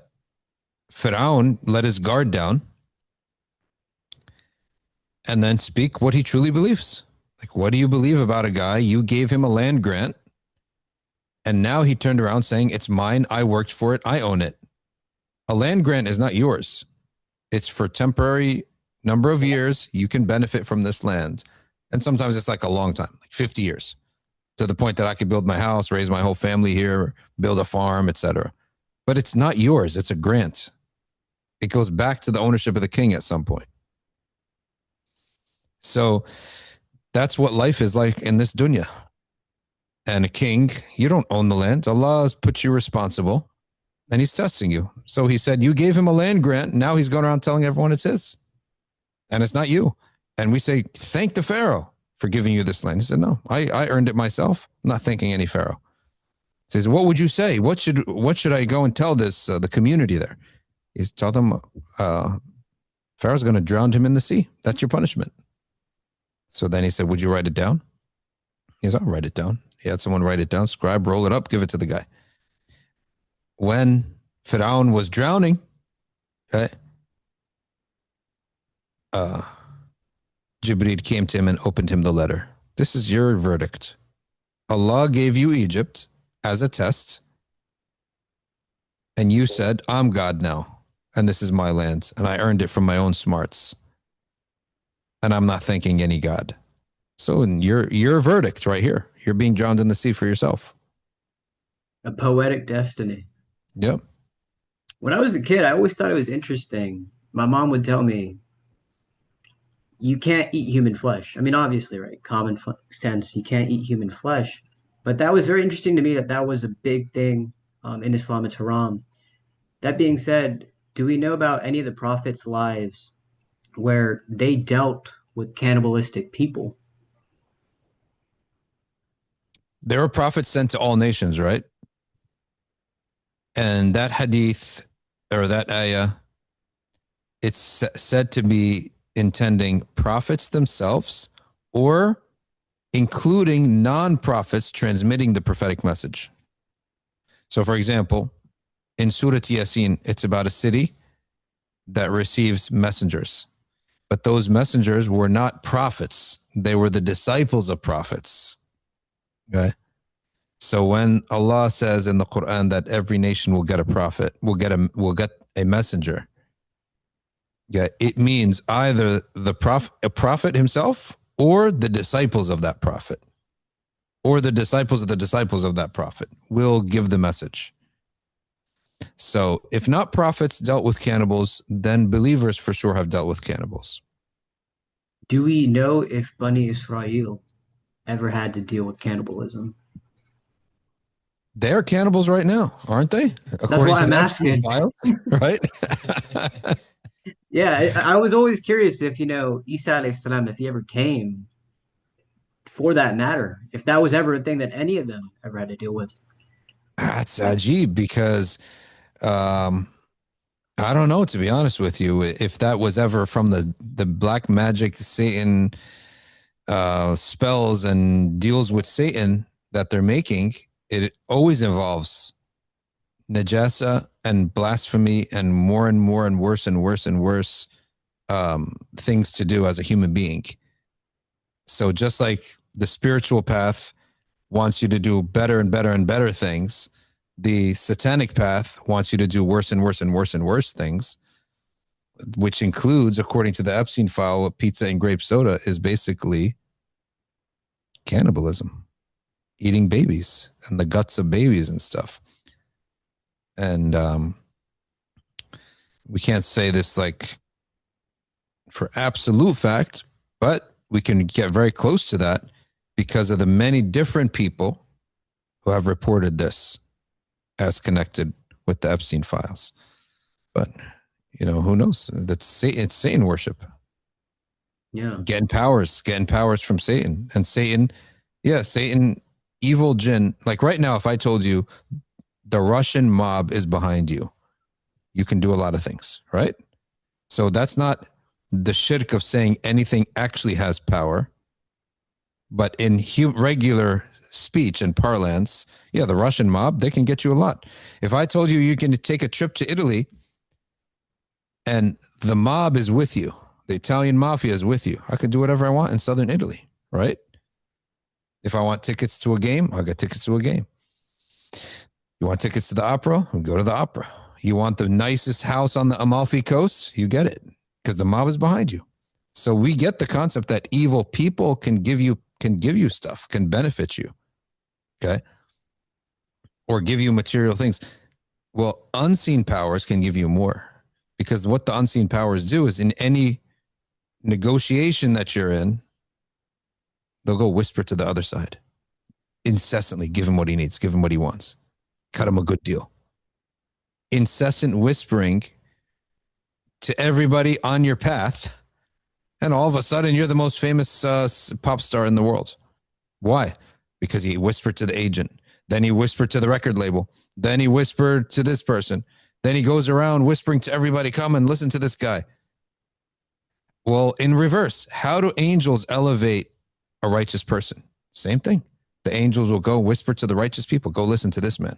Firaun let his guard down and then speak what he truly believes. Like, what do you believe about a guy? You gave him a land grant, and now he turned around saying, it's mine. I worked for it. I own it. A land grant is not yours. It's for temporary number of years. You can benefit from this land. And sometimes it's like a long time, like 50 years, to the point that I could build my house, raise my whole family here, build a farm, etc. But it's not yours. It's a grant. It goes back to the ownership of the king at some point. So that's what life is like in this dunya. And a king, you don't own the land. Allah has put you responsible, and he's testing you. So he said, you gave him a land grant. Now he's going around telling everyone it's his, and it's not you. And we say, thank the Pharaoh for giving you this land. He said, no, I earned it myself. I'm not thanking any Pharaoh. He says, what would you say? What should I go and tell this, the community there? He's tell them, Pharaoh's going to drown him in the sea. That's your punishment. So then he said, would you write it down? He said, I'll write it down. He had someone write it down, scribe, roll it up, give it to the guy. When Firaun was drowning, okay, Jibreel came to him and opened him the letter. This is your verdict. Allah gave you Egypt as a test, and you said, I'm God now, and this is my land, and I earned it from my own smarts, and I'm not thanking any God. So in your verdict right here, you're being drowned in the sea for yourself. A poetic destiny. Yep. When I was a kid, I always thought it was interesting. My mom would tell me, you can't eat human flesh. I mean, obviously, right? Sense, you can't eat human flesh. But that was very interesting to me that that was a big thing in Islam. It's haram. That being said, do we know about any of the prophets' lives where they dealt with cannibalistic people? There were prophets sent to all nations, right? And that hadith or that ayah, it's said to be intending prophets themselves or including non-prophets transmitting the prophetic message. So, for example, in Surah Yasin, it's about a city that receives messengers. But those messengers were not prophets. They were the disciples of prophets. Okay? So when Allah says in the Quran that every nation will get a prophet, will get a messenger, yeah, it means either a prophet himself or the disciples of that prophet, or the disciples of the disciples of that prophet will give the message. So if not prophets dealt with cannibals, then believers for sure have dealt with cannibals. Do we know if Bani Israel ever had to deal with cannibalism? They're cannibals right now, aren't they? That's According why to I'm the Epstein asking. files, right? Yeah, I was always curious if, Isa alayhi salam, if he ever came, for that matter, if that was ever a thing that any of them ever had to deal with. That's ajib because um, I don't know, to be honest with you, if that was ever from the black magic Satan spells and deals with Satan that they're making, it always involves najasa and blasphemy and more and more and worse and worse and worse things to do as a human being. So just like the spiritual path wants you to do better and better and better things, the satanic path wants you to do worse and worse and worse and worse things, which includes, according to the Epstein file, what pizza and grape soda is basically cannibalism, eating babies and the guts of babies and stuff. And we can't say this like for absolute fact, but we can get very close to that because of the many different people who have reported this as connected with the Epstein files. But you know, who knows? That's Satan, it's Satan worship. Yeah. Getting powers from Satan. And Satan, yeah, Satan, evil jinn. Like right now, if I told you the Russian mob is behind you, you can do a lot of things, right? So that's not the shirk of saying anything actually has power, but in regular speech and parlance, yeah, the Russian mob, they can get you a lot. If I told you you can take a trip to Italy and the mob is with you, the Italian mafia is with you, I could do whatever I want in southern Italy, right? If I want tickets to a game, I'll get tickets to a game. You want tickets to the opera? We'll go to the opera. You want the nicest house on the Amalfi Coast? You get it because the mob is behind you. So we get the concept that evil people can give you stuff, can benefit you, okay, or give you material things. Well, unseen powers can give you more because what the unseen powers do is in any negotiation that you're in, they'll go whisper to the other side incessantly, give him what he needs, give him what he wants, cut him a good deal. Incessant whispering to everybody on your path, and all of a sudden you're the most famous pop star in the world. Why? Because he whispered to the agent, then he whispered to the record label, then he whispered to this person, then he goes around whispering to everybody, come and listen to this guy. Well, in reverse, how do angels elevate a righteous person? Same thing. The angels will go whisper to the righteous people, go listen to this man,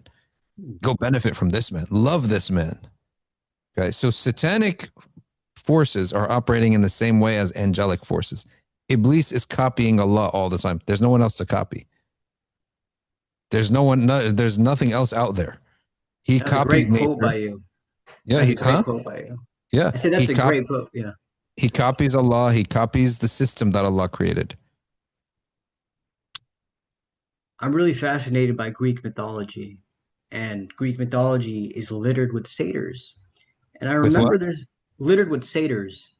go benefit from this man, love this man. Okay, so satanic forces are operating in the same way as angelic forces. Iblis is copying Allah all the time. There's no one else to copy. There's there's nothing else out there. He That was a copies great quote by nature. you. Yeah, That's a great quote by you. yeah. I said that's a great quote. Yeah. He copies Allah. He copies the system that Allah created. I'm really fascinated by Greek mythology, and Greek mythology is littered with satyrs. And I With what? remember there's littered with satyrs,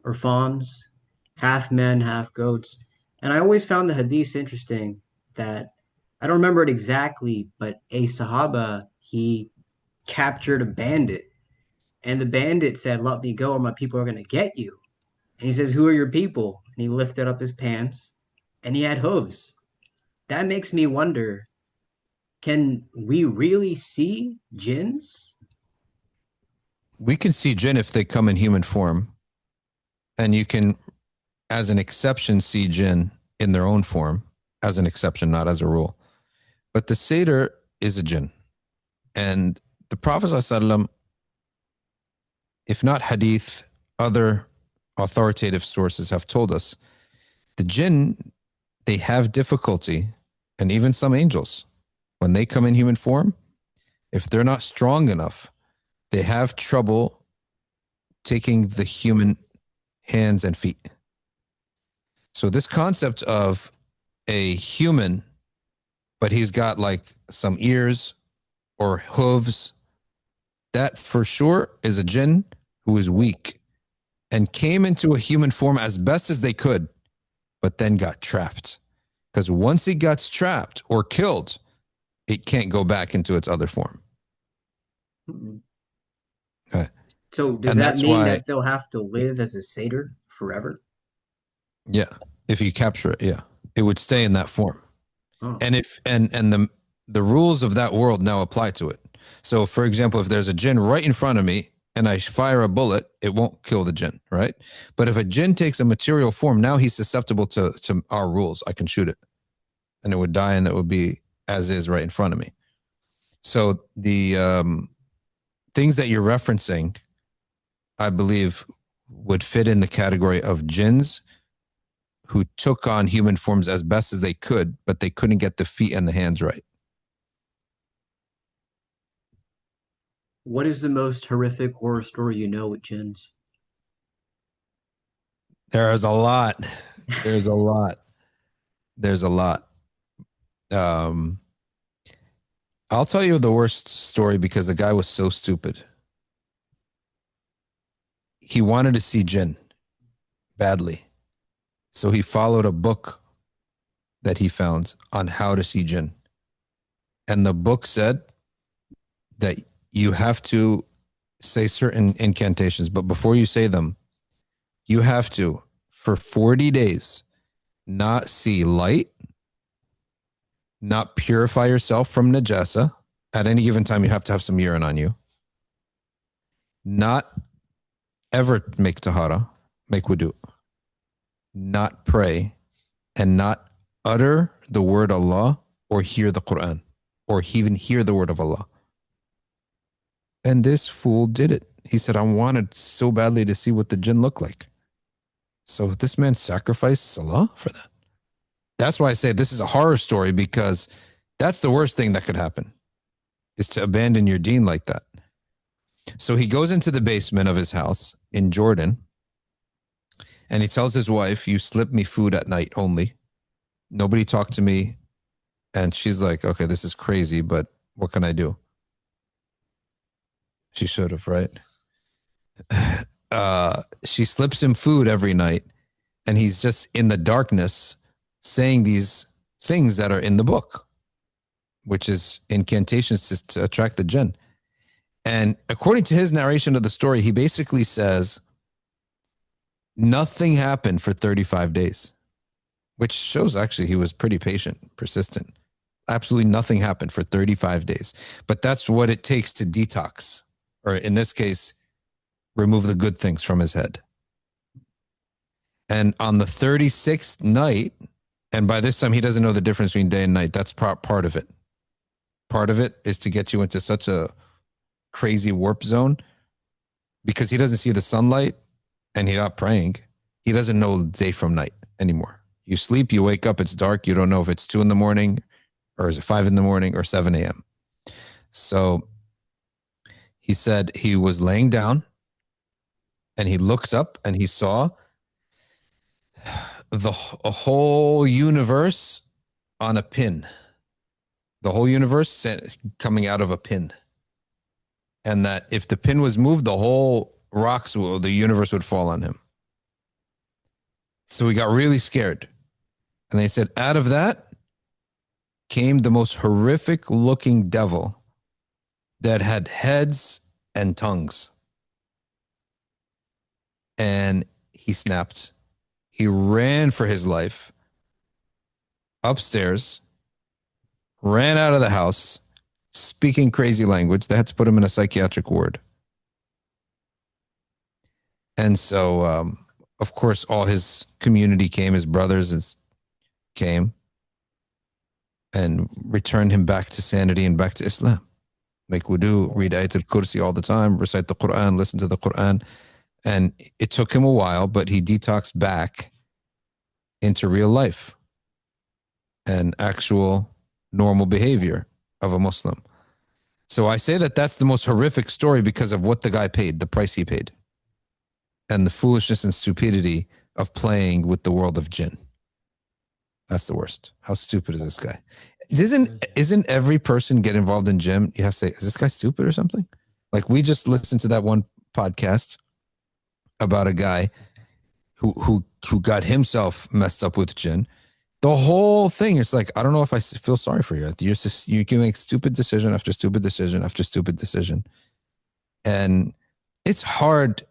or fawns, half men, half goats. And I always found the hadiths interesting that I don't remember it exactly, but a Sahaba, he captured a bandit. And the bandit said, "Let me go or my people are going to get you." And he says, "Who are your people?" And he lifted up his pants and he had hooves. That makes me wonder, can we really see jinns? We can see jinn if they come in human form, and you can, as an exception, see jinn in their own form, as an exception, not as a rule. But the satyr is a jinn, and the Prophet ﷺ, if not hadith, other authoritative sources have told us the jinn, they have difficulty, and even some angels, when they come in human form, if they're not strong enough, they have trouble taking the human hands and feet. So this concept of a human, but he's got like some ears or hooves, that for sure is a jinn who is weak and came into a human form as best as they could, but then got trapped. Because once it gets trapped or killed, it can't go back into its other form. Mm-mm. Okay. So does And that that's mean why, that they'll have to live as a satyr forever? yeah, if you capture it, yeah, it would stay in that form. Oh, And if and the rules of that world now apply to it. So for example, if there's a jinn right in front of me and I fire a bullet, it won't kill the jinn, right? But if a jinn takes a material form, now he's susceptible to our rules. I can shoot it and it would die and it would be as is right in front of me. So the things that you're referencing, I believe, would fit in the category of jinns who took on human forms as best as they could, but they couldn't get the feet and the hands right. What is the most horrific horror story you know with jinns? There is a lot. There's a lot. There's a lot. Um, I'll tell you the worst story because the guy was so stupid. He wanted to see jinn badly. So he followed a book that he found on how to see jinn. And the book said that you have to say certain incantations, but before you say them, you have to, for 40 days, not see light, not purify yourself from najasa. At any given time, you have to have some urine on you. Not ever make tahara, make wudu, not pray, and not utter the word Allah or hear the Quran or even hear the word of Allah. And this fool did it. He said, I wanted so badly to see what the jinn look like. So this man sacrificed Salah for that. That's why I say this is a horror story, because that's the worst thing that could happen, is to abandon your deen like that. So he goes into the basement of his house in Jordan and he tells his wife, you slip me food at night only. Nobody talked to me. And she's like, okay, this is crazy, but what can I do? She should have, right? She slips him food every night and he's just in the darkness saying these things that are in the book, which is incantations to attract the jinn. And according to his narration of the story, he basically says nothing happened for 35 days, which shows actually he was pretty patient, persistent. Absolutely nothing happened for 35 days. But that's what it takes to detox, or in this case, remove the good things from his head. And on the 36th night, and by this time he doesn't know the difference between day and night, that's part of it. Part of it is to get you into such a crazy warp zone because he doesn't see the sunlight and he's not praying. He doesn't know day from night anymore. You sleep, you wake up, it's dark. You don't know if it's 2 a.m. or is it 5 a.m. or 7 a.m. So he said he was laying down and he looks up and he saw a whole universe on a pin. The whole universe coming out of a pin. And that if the pin was moved, the whole the universe would fall on him. So he got really scared. And they said, out of that came the most horrific looking devil that had heads and tongues. And he snapped. He ran for his life upstairs, ran out of the house, speaking crazy language. They had to put him in a psychiatric ward. And so, of course, all his community came, his brothers came and returned him back to sanity and back to Islam. Make wudu, read Ayat al-Kursi all the time, recite the Quran, listen to the Quran. And it took him a while, but he detoxed back into real life and actual normal behavior of a Muslim. So I say that that's the most horrific story because of what the guy paid, the price he paid, and the foolishness and stupidity of playing with the world of jinn. That's the worst. How stupid is this guy? Isn't every person get involved in jinn? You have to say, is this guy stupid or something? Like we just listened to that one podcast about a guy who got himself messed up with jinn. The whole thing, it's like, I don't know if I feel sorry for you. You can make stupid decision after stupid decision after stupid decision. And it's hard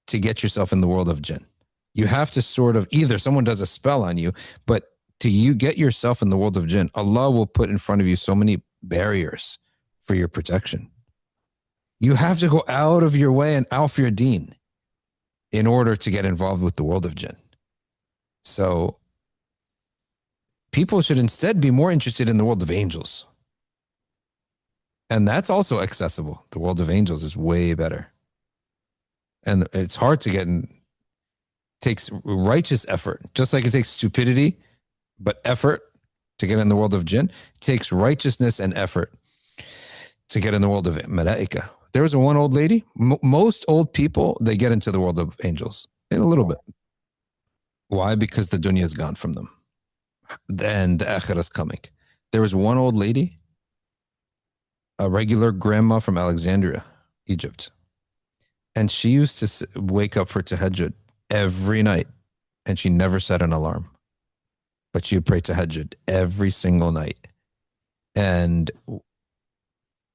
to get yourself in the world of jinn. You have to sort of, either someone does a spell on you, but to you get yourself in the world of jinn, Allah will put in front of you so many barriers for your protection. You have to go out of your way and out of your deen in order to get involved with the world of jinn. So people should instead be more interested in the world of angels. And that's also accessible. The world of angels is way better. And it's hard to get in, takes righteous effort, just like it takes stupidity, but effort to get in the world of jinn. It takes righteousness and effort to get in the world of malaika. There was one old lady. Most old people, they get into the world of angels in a little bit. Why? Because the dunya is gone from them. Then the akhirah is coming. There was one old lady, a regular grandma from Alexandria, Egypt. And she used to wake up for tahajjud every night, and she never set an alarm. But she would pray tahajjud every single night. And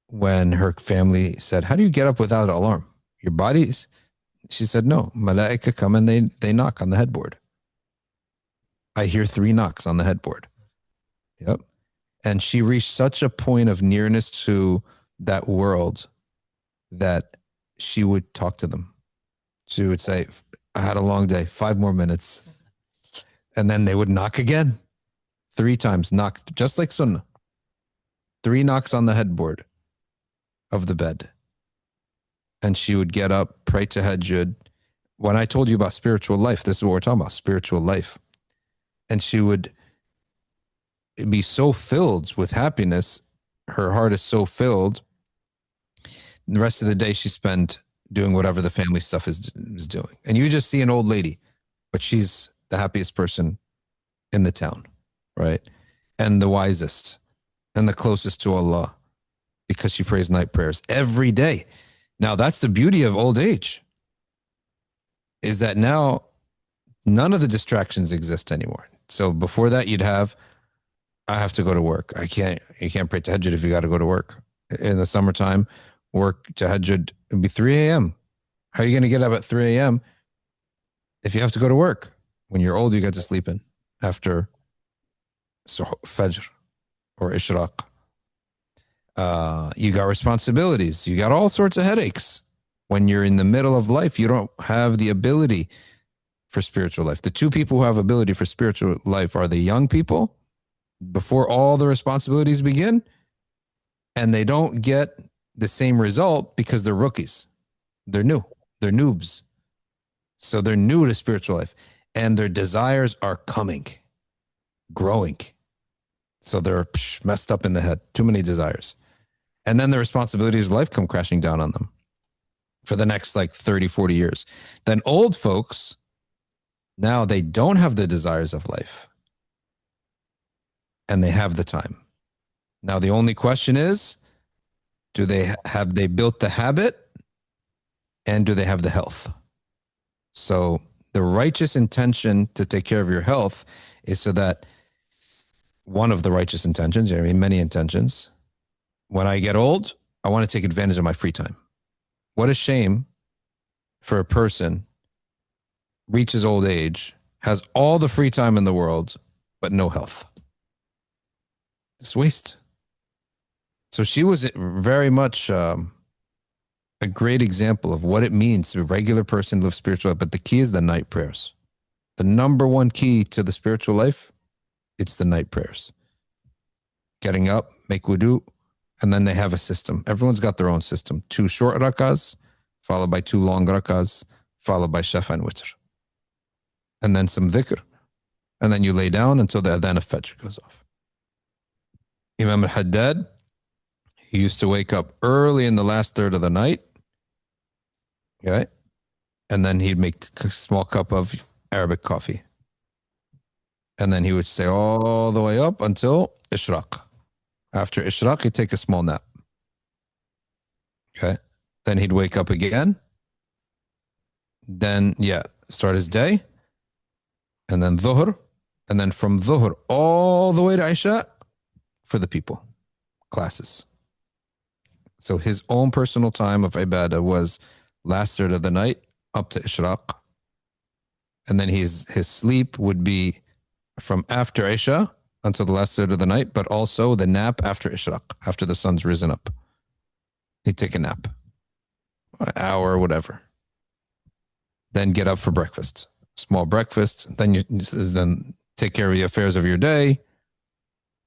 when her family said, "How do you get up without an alarm? Your body's," she said, "No, malaika come and they knock on the headboard. I hear 3 knocks on the headboard." Yep. And she reached such a point of nearness to that world that she would talk to them. She would say, "I had a long day, 5 more minutes." And then they would knock again. 3 times, knock, just like sunnah. 3 knocks on the headboard of the bed. And she would get up, pray tahajjud. When I told you about spiritual life, this is what we're talking about, spiritual life. And she would be so filled with happiness. Her heart is so filled. And the rest of the day she spent doing whatever the family stuff is doing. And you just see an old lady, but she's the happiest person in the town, right? And the wisest and the closest to Allah, because she prays night prayers every day. Now that's the beauty of old age, is that now none of the distractions exist anymore. So before that, you'd have, I have to go to work. You can't pray tahajjud if you got to go to work. In the summertime, work tahajjud would be 3 a.m. How are you going to get up at 3 a.m. if you have to go to work? When you're old, you get to sleep in after fajr or ishraq. You got responsibilities. You got all sorts of headaches. When you're in the middle of life, you don't have the ability for spiritual life. The 2 people who have ability for spiritual life are the young people before all the responsibilities begin, and they don't get the same result because they're rookies. They're new. They're noobs. So they're new to spiritual life, and their desires are coming, growing. So they're messed up in the head. Too many desires. And then the responsibilities of life come crashing down on them for the next like 30, 40 years. Then old folks, now they don't have the desires of life, and they have the time. Now the only question is, have they built the habit, and do they have the health? So the righteous intention to take care of your health is so that one of the righteous intentions, I mean, many intentions, when I get old, I want to take advantage of my free time. What a shame for a person reaches old age, has all the free time in the world, but no health. It's waste. So she was very much a great example of what it means to be a regular person live spiritual life. But the key is the night prayers. The number one key to the spiritual life, it's the night prayers. Getting up, make wudu, and then they have a system. Everyone's got their own system. 2 short rakas, followed by 2 long rakas, followed by shafa and witr. And then some dhikr. And then you lay down until the adhan of fajr goes off. Imam al-Haddad, he used to wake up early in the last third of the night. Okay. And then he'd make a small cup of Arabic coffee. And then he would stay all the way up until ishraq. After ishraq, he'd take a small nap. Okay. Then he'd wake up again. Then, start his day. And then dhuhr. And then from dhuhr all the way to Isha for the people. Classes. So his own personal time of ibadah was last third of the night up to ishraq. And then his sleep would be from after Isha until the last third of the night, but also the nap after ishraq, after the sun's risen up. He'd take a nap, an hour or whatever. Then get up for breakfast, small breakfast. Then take care of the affairs of your day.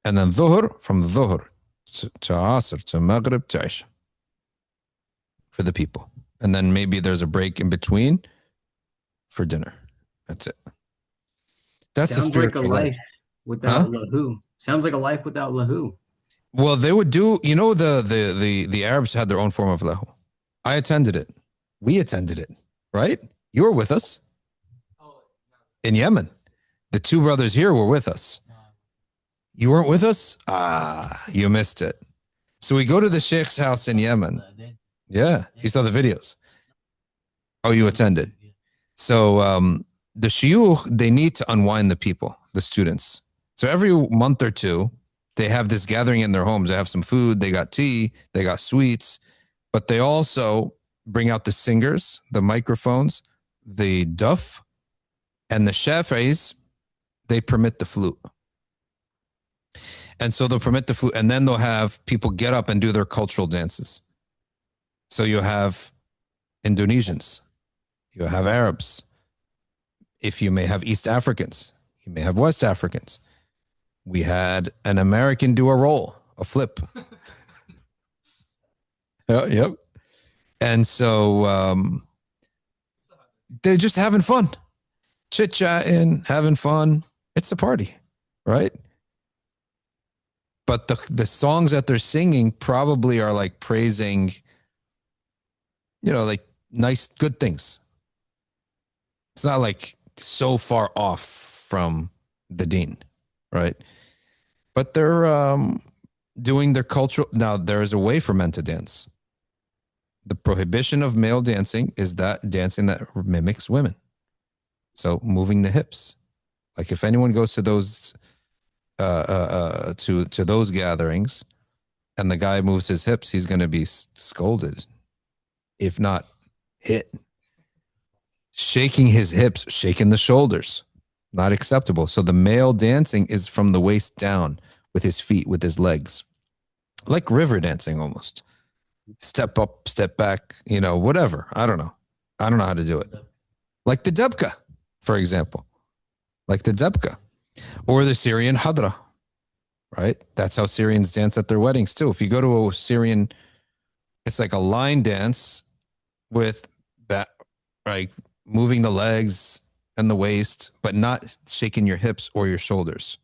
And then dhuhr, from dhuhr to Asr, to Maghrib, to Isha for the people. And then maybe there's a break in between for dinner. That's it. That's the Sounds like a spiritual life. life without Huh? lahu. Sounds like a life without lahu. Well, they would do, the Arabs had their own form of lahu. I attended it. We attended it, right? You were with us in Yemen. The two brothers here were with us. You weren't with us? Ah, you missed it. So we go to the Sheikh's house in Yemen. Yeah, you saw the videos. Oh, you attended. So the shuyukh, they need to unwind the people, the students. So every month or two, they have this gathering in their homes. They have some food, they got tea, they got sweets, but they also bring out the singers, the microphones, the duff, and the Shafi'is, they permit the flute. And so they'll permit the flute, and then they'll have people get up and do their cultural dances. So you'll have Indonesians, you'll have Arabs. If you may have East Africans, you may have West Africans. We had an American do a roll, a flip. Yep. And so they're just having fun, chit chatting, having fun. It's a party, right? But the songs that they're singing probably are like praising, like nice, good things. It's not like so far off from the deen, right? But they're doing their cultural. Now, there is a way for men to dance. The prohibition of male dancing is that dancing that mimics women. So moving the hips. Like if anyone goes to those to those gatherings and the guy moves his hips, he's going to be scolded, if not hit. Shaking his hips, shaking the shoulders, not acceptable. So the male dancing is from the waist down with his feet, with his legs, like river dancing almost. Step up, step back, whatever. I don't know. I don't know how to do it. Like the Debka, for example, like the Debka or the Syrian Hadra, right? That's how Syrians dance at their weddings too. If you go to a Syrian, it's like a line dance with that, right? Moving the legs and the waist, but not shaking your hips or your shoulders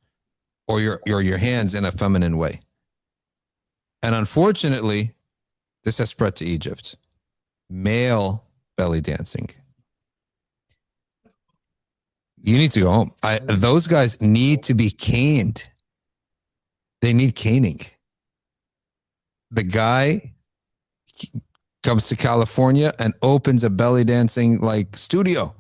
or your hands in a feminine way. And unfortunately, this has spread to Egypt. Male belly dancing. You need to go home. Those guys need to be caned. They need caning. The guy comes to California and opens a belly dancing like studio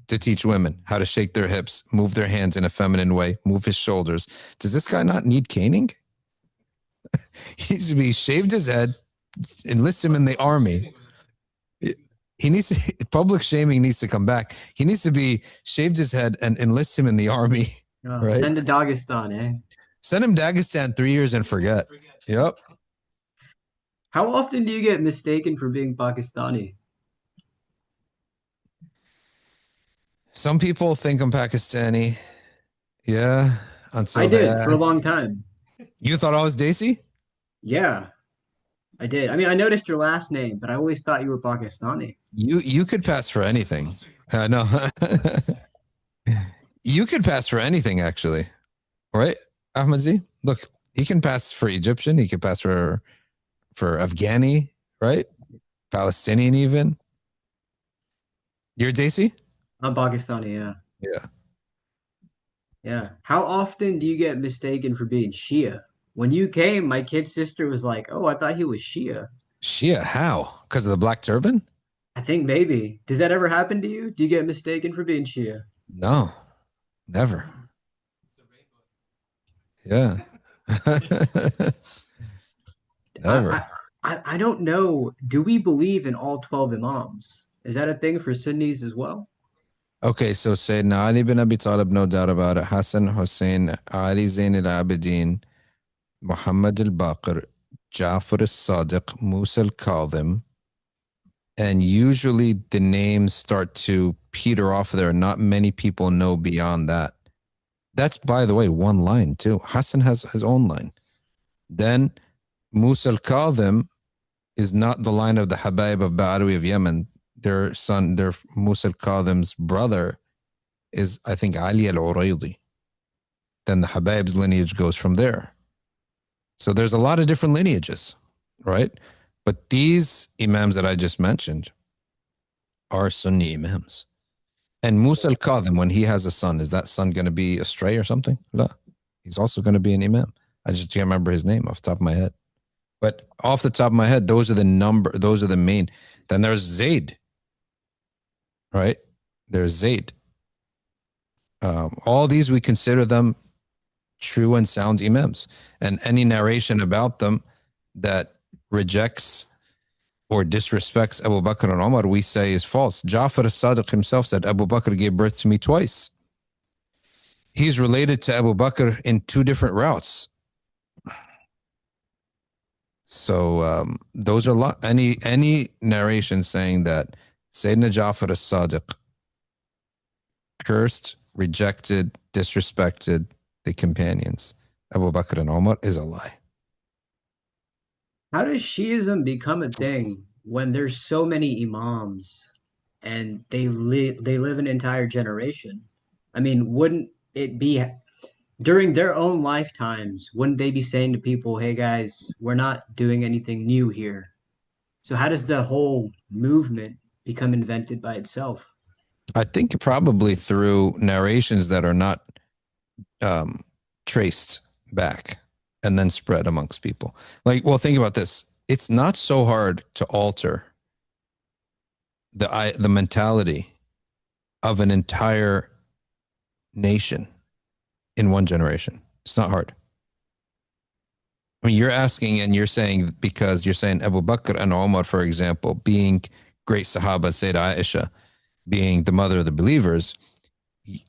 to teach women how to shake their hips, move their hands in a feminine way, move his shoulders. Does this guy not need caning? He needs to be shaved his head, enlist him in the army. He needs to, public shaming needs to come back. He needs to be shaved his head and enlist him in the army. Right? Send to Dagestan, eh? Send him Dagestan 3 years and forget. Yep. How often do you get mistaken for being Pakistani? Some people think I'm Pakistani. Yeah. I Until did for a they. long time. You thought I was Desi? Yeah, I did. I mean, I noticed your last name, but I always thought you were Pakistani. You could pass for anything. No. You could pass for anything, actually. Right, Ahmadzi? Look, he can pass for Egyptian. He can pass for Afghani, right? Palestinian, even. You're Desi? I'm Pakistani, yeah. Yeah. Yeah. How often do you get mistaken for being Shia? When you came, my kid sister was like, "Oh, I thought he was Shia." Shia, how? Because of the black turban? I think maybe. Does that ever happen to you? Do you get mistaken for being Shia? No, never. Yeah. Never. I don't know. Do we believe in all 12 imams? Is that a thing for Sunnis as well? Okay, so Sayyidina Ali bin Abi Talib, no doubt about it. Hassan, Hussein, Ali Zain al-Abidin, Muhammad al-Baqir, Jafar al-Sadiq, Musa al-Kadhim, and usually the names start to peter off there. Not many people know beyond that. That's, by the way, one line too. Hassan has his own line. Then Musa al-Kadhim is not the line of the Habaib of Ba'alawi of Yemen. Their son, their Musa al-Kadhim's brother is, I think, Ali al-Uraydi. Then the Habaib's lineage goes from there. So there's a lot of different lineages, right? But these imams that I just mentioned are Sunni imams. And Musa al-Kadhim, when he has a son, is that son going to be astray or something? No. He's also going to be an imam. I just can't remember his name off the top of my head. But off the top of my head, those are the main. Then there's Zayd, right? There's Zayd. All these, we consider them true and sound imams. And any narration about them that rejects or disrespects Abu Bakr and Omar, we say is false. Ja'far as-Sadiq himself said, Abu Bakr gave birth to me twice. He's related to Abu Bakr in two different routes. So those are any narration saying that Sayyidina Ja'far as-Sadiq cursed, rejected, disrespected the companions, Abu Bakr and Omar, is a lie. How does Shiism become a thing when there's so many imams and they live an entire generation? I mean, wouldn't it be during their own lifetimes, wouldn't they be saying to people, "Hey guys, we're not doing anything new here." So how does the whole movement become invented by itself? I think probably through narrations that are not um, traced back and then spread amongst people. Like, well, think about this. It's not so hard to alter the mentality of an entire nation in one generation. It's not hard. I mean, you're asking and you're saying, because you're saying Abu Bakr and Omar, for example, being great Sahaba, Sayyidah Aisha, being the mother of the believers,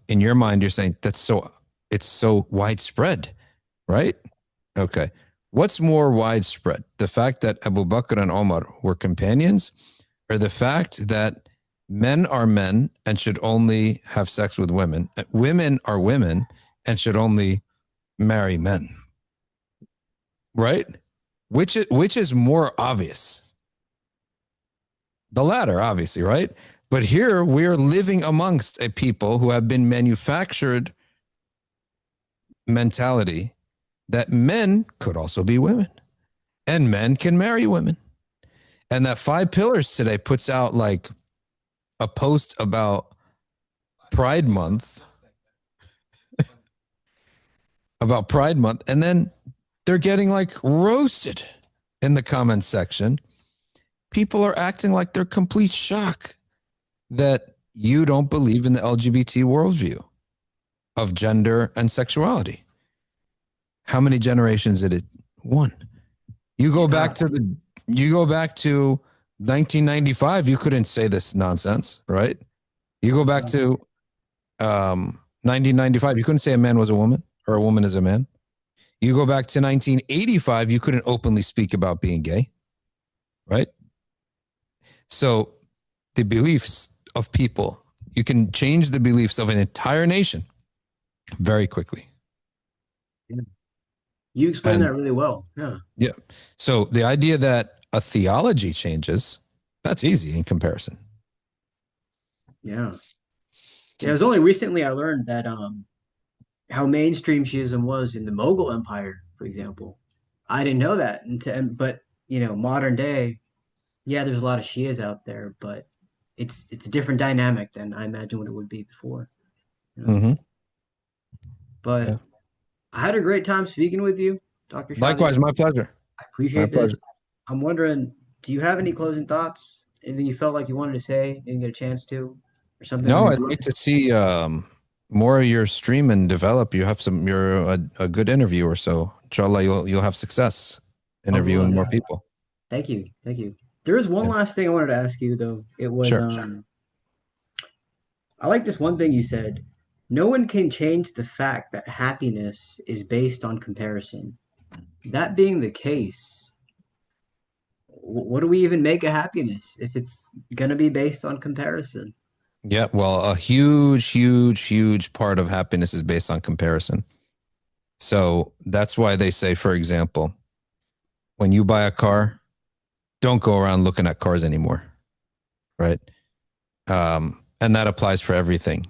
in your mind, you're saying it's so widespread, right? Okay. What's more widespread? The fact that Abu Bakr and Omar were companions, or the fact that men are men and should only have sex with women, women are women and should only marry men, right? Which is more obvious? The latter, obviously, right? But here we are living amongst a people who have been manufactured mentality that men could also be women and men can marry women. And that Five Pillars today puts out like a post about Pride Month, and then they're getting like roasted in the comments section. People are acting like they're complete shock that you don't believe in the LGBT worldview of gender and sexuality. How many generations did it? One. You go Yeah. back to 1995, you couldn't say this nonsense, right? You go back to 1995, you couldn't say a man was a woman or a woman is a man. You go back to 1985, you couldn't openly speak about being gay, right? So the beliefs of people, you can change the beliefs of an entire nation very quickly. Yeah. You explained And that really well. Yeah. yeah, so the idea that a theology changes, that's easy in comparison. Yeah. Yeah, it was only recently I learned that how mainstream Shiism was in the Mughal Empire, for example. I didn't know that until, but modern day, yeah, there's a lot of Shias out there, but it's a different dynamic than I imagine what it would be before. You know. Mm-hmm. But Yeah. I had a great time speaking with you, Dr. Shadee. Likewise, my pleasure. I My appreciate pleasure. this. I'm wondering, do you have any closing thoughts? Anything you felt like you wanted to say, didn't get a chance to, or something we No, didn't I'd do? like to see more of your stream and develop. You're a good interviewer, so inshallah you'll have success Allah, interviewing more yeah. people. Thank you. Thank you. There is one Yeah. last thing I wanted to ask you though. It was Sure. I like this one thing you said. No one can change the fact that happiness is based on comparison. That being the case, what do we even make of happiness if it's gonna be based on comparison? Yeah. Well, a huge, huge, huge part of happiness is based on comparison. So that's why they say, for example, when you buy a car, don't go around looking at cars anymore, right? And that applies for everything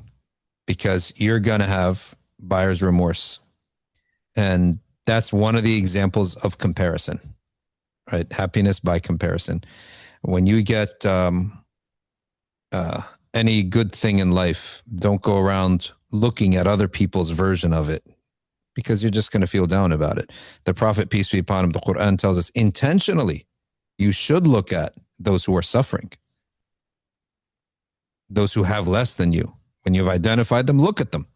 because you're going to have buyer's remorse. And that's one of the examples of comparison, right? Happiness by comparison. When you get uh, any good thing in life, don't go around looking at other people's version of it because you're just going to feel down about it. The Prophet, peace be upon him, the Quran tells us intentionally, you should look at those who are suffering, those who have less than you. When you've identified them, look at them.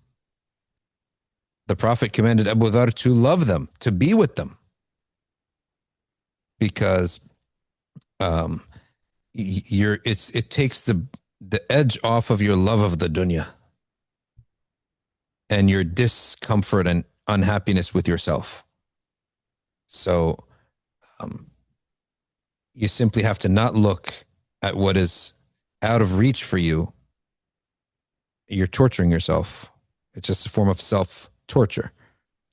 The Prophet commanded Abu Dhar to love them, to be with them, because it takes the edge off of your love of the dunya and your discomfort and unhappiness with yourself. So you simply have to not look at what is out of reach for you. You're torturing yourself. It's just a form of self-torture.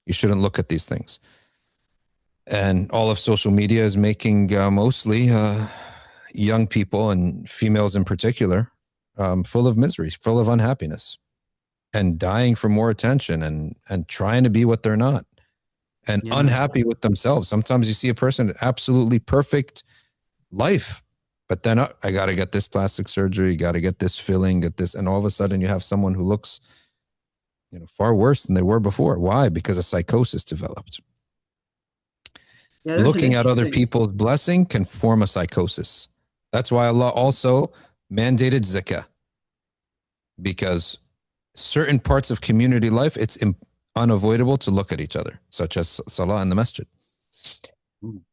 You shouldn't look at these things. And all of social media is making mostly young people and females in particular full of misery, full of unhappiness, and dying for more attention and trying to be what they're not, and Yeah. unhappy with themselves. Sometimes you see a person absolutely perfect life, but then I got to get this plastic surgery, got to get this filling, get this, and all of a sudden you have someone who looks, far worse than they were before. Why? Because a psychosis developed. Yeah, there's an Looking at other interesting. people's blessing can form a psychosis. That's why Allah also mandated zakah, because certain parts of community life, it's unavoidable to look at each other, such as salah in the masjid,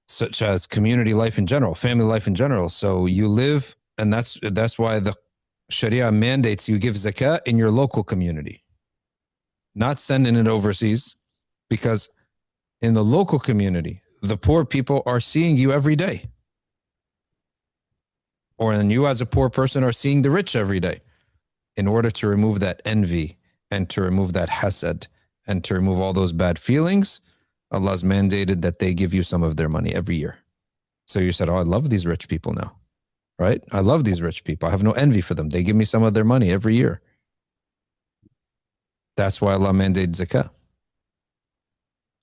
such as community life in general, family life in general. So you live, and that's why the Sharia mandates you give zakah in your local community, not sending it overseas, because in the local community, the poor people are seeing you every day. Or then you as a poor person are seeing the rich every day. In order to remove that envy and to remove that hasad and to remove all those bad feelings, Allah's mandated that they give you some of their money every year. So you said, oh, I love these rich people now, right? I love these rich people. I have no envy for them. They give me some of their money every year. That's why Allah mandated zakah.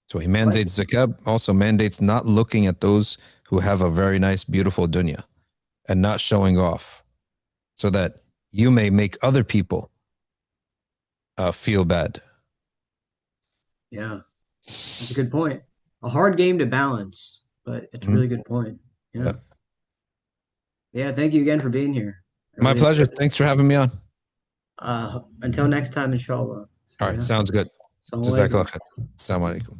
So he What? mandates zakah, also mandates not looking at those who have a very nice, beautiful dunya and not showing off, so that you may make other people feel bad. Yeah, that's a good point. A hard game to balance, but it's a Mm-hmm. really good point. Yeah. Yeah. Yeah, thank you again for being here. I My really pleasure. enjoyed Thanks this. for having me on. Until next time, inshallah. So All right. yeah. Sounds good. Assalamu alaikum. Jazakallah khair. Assalamu alaikum.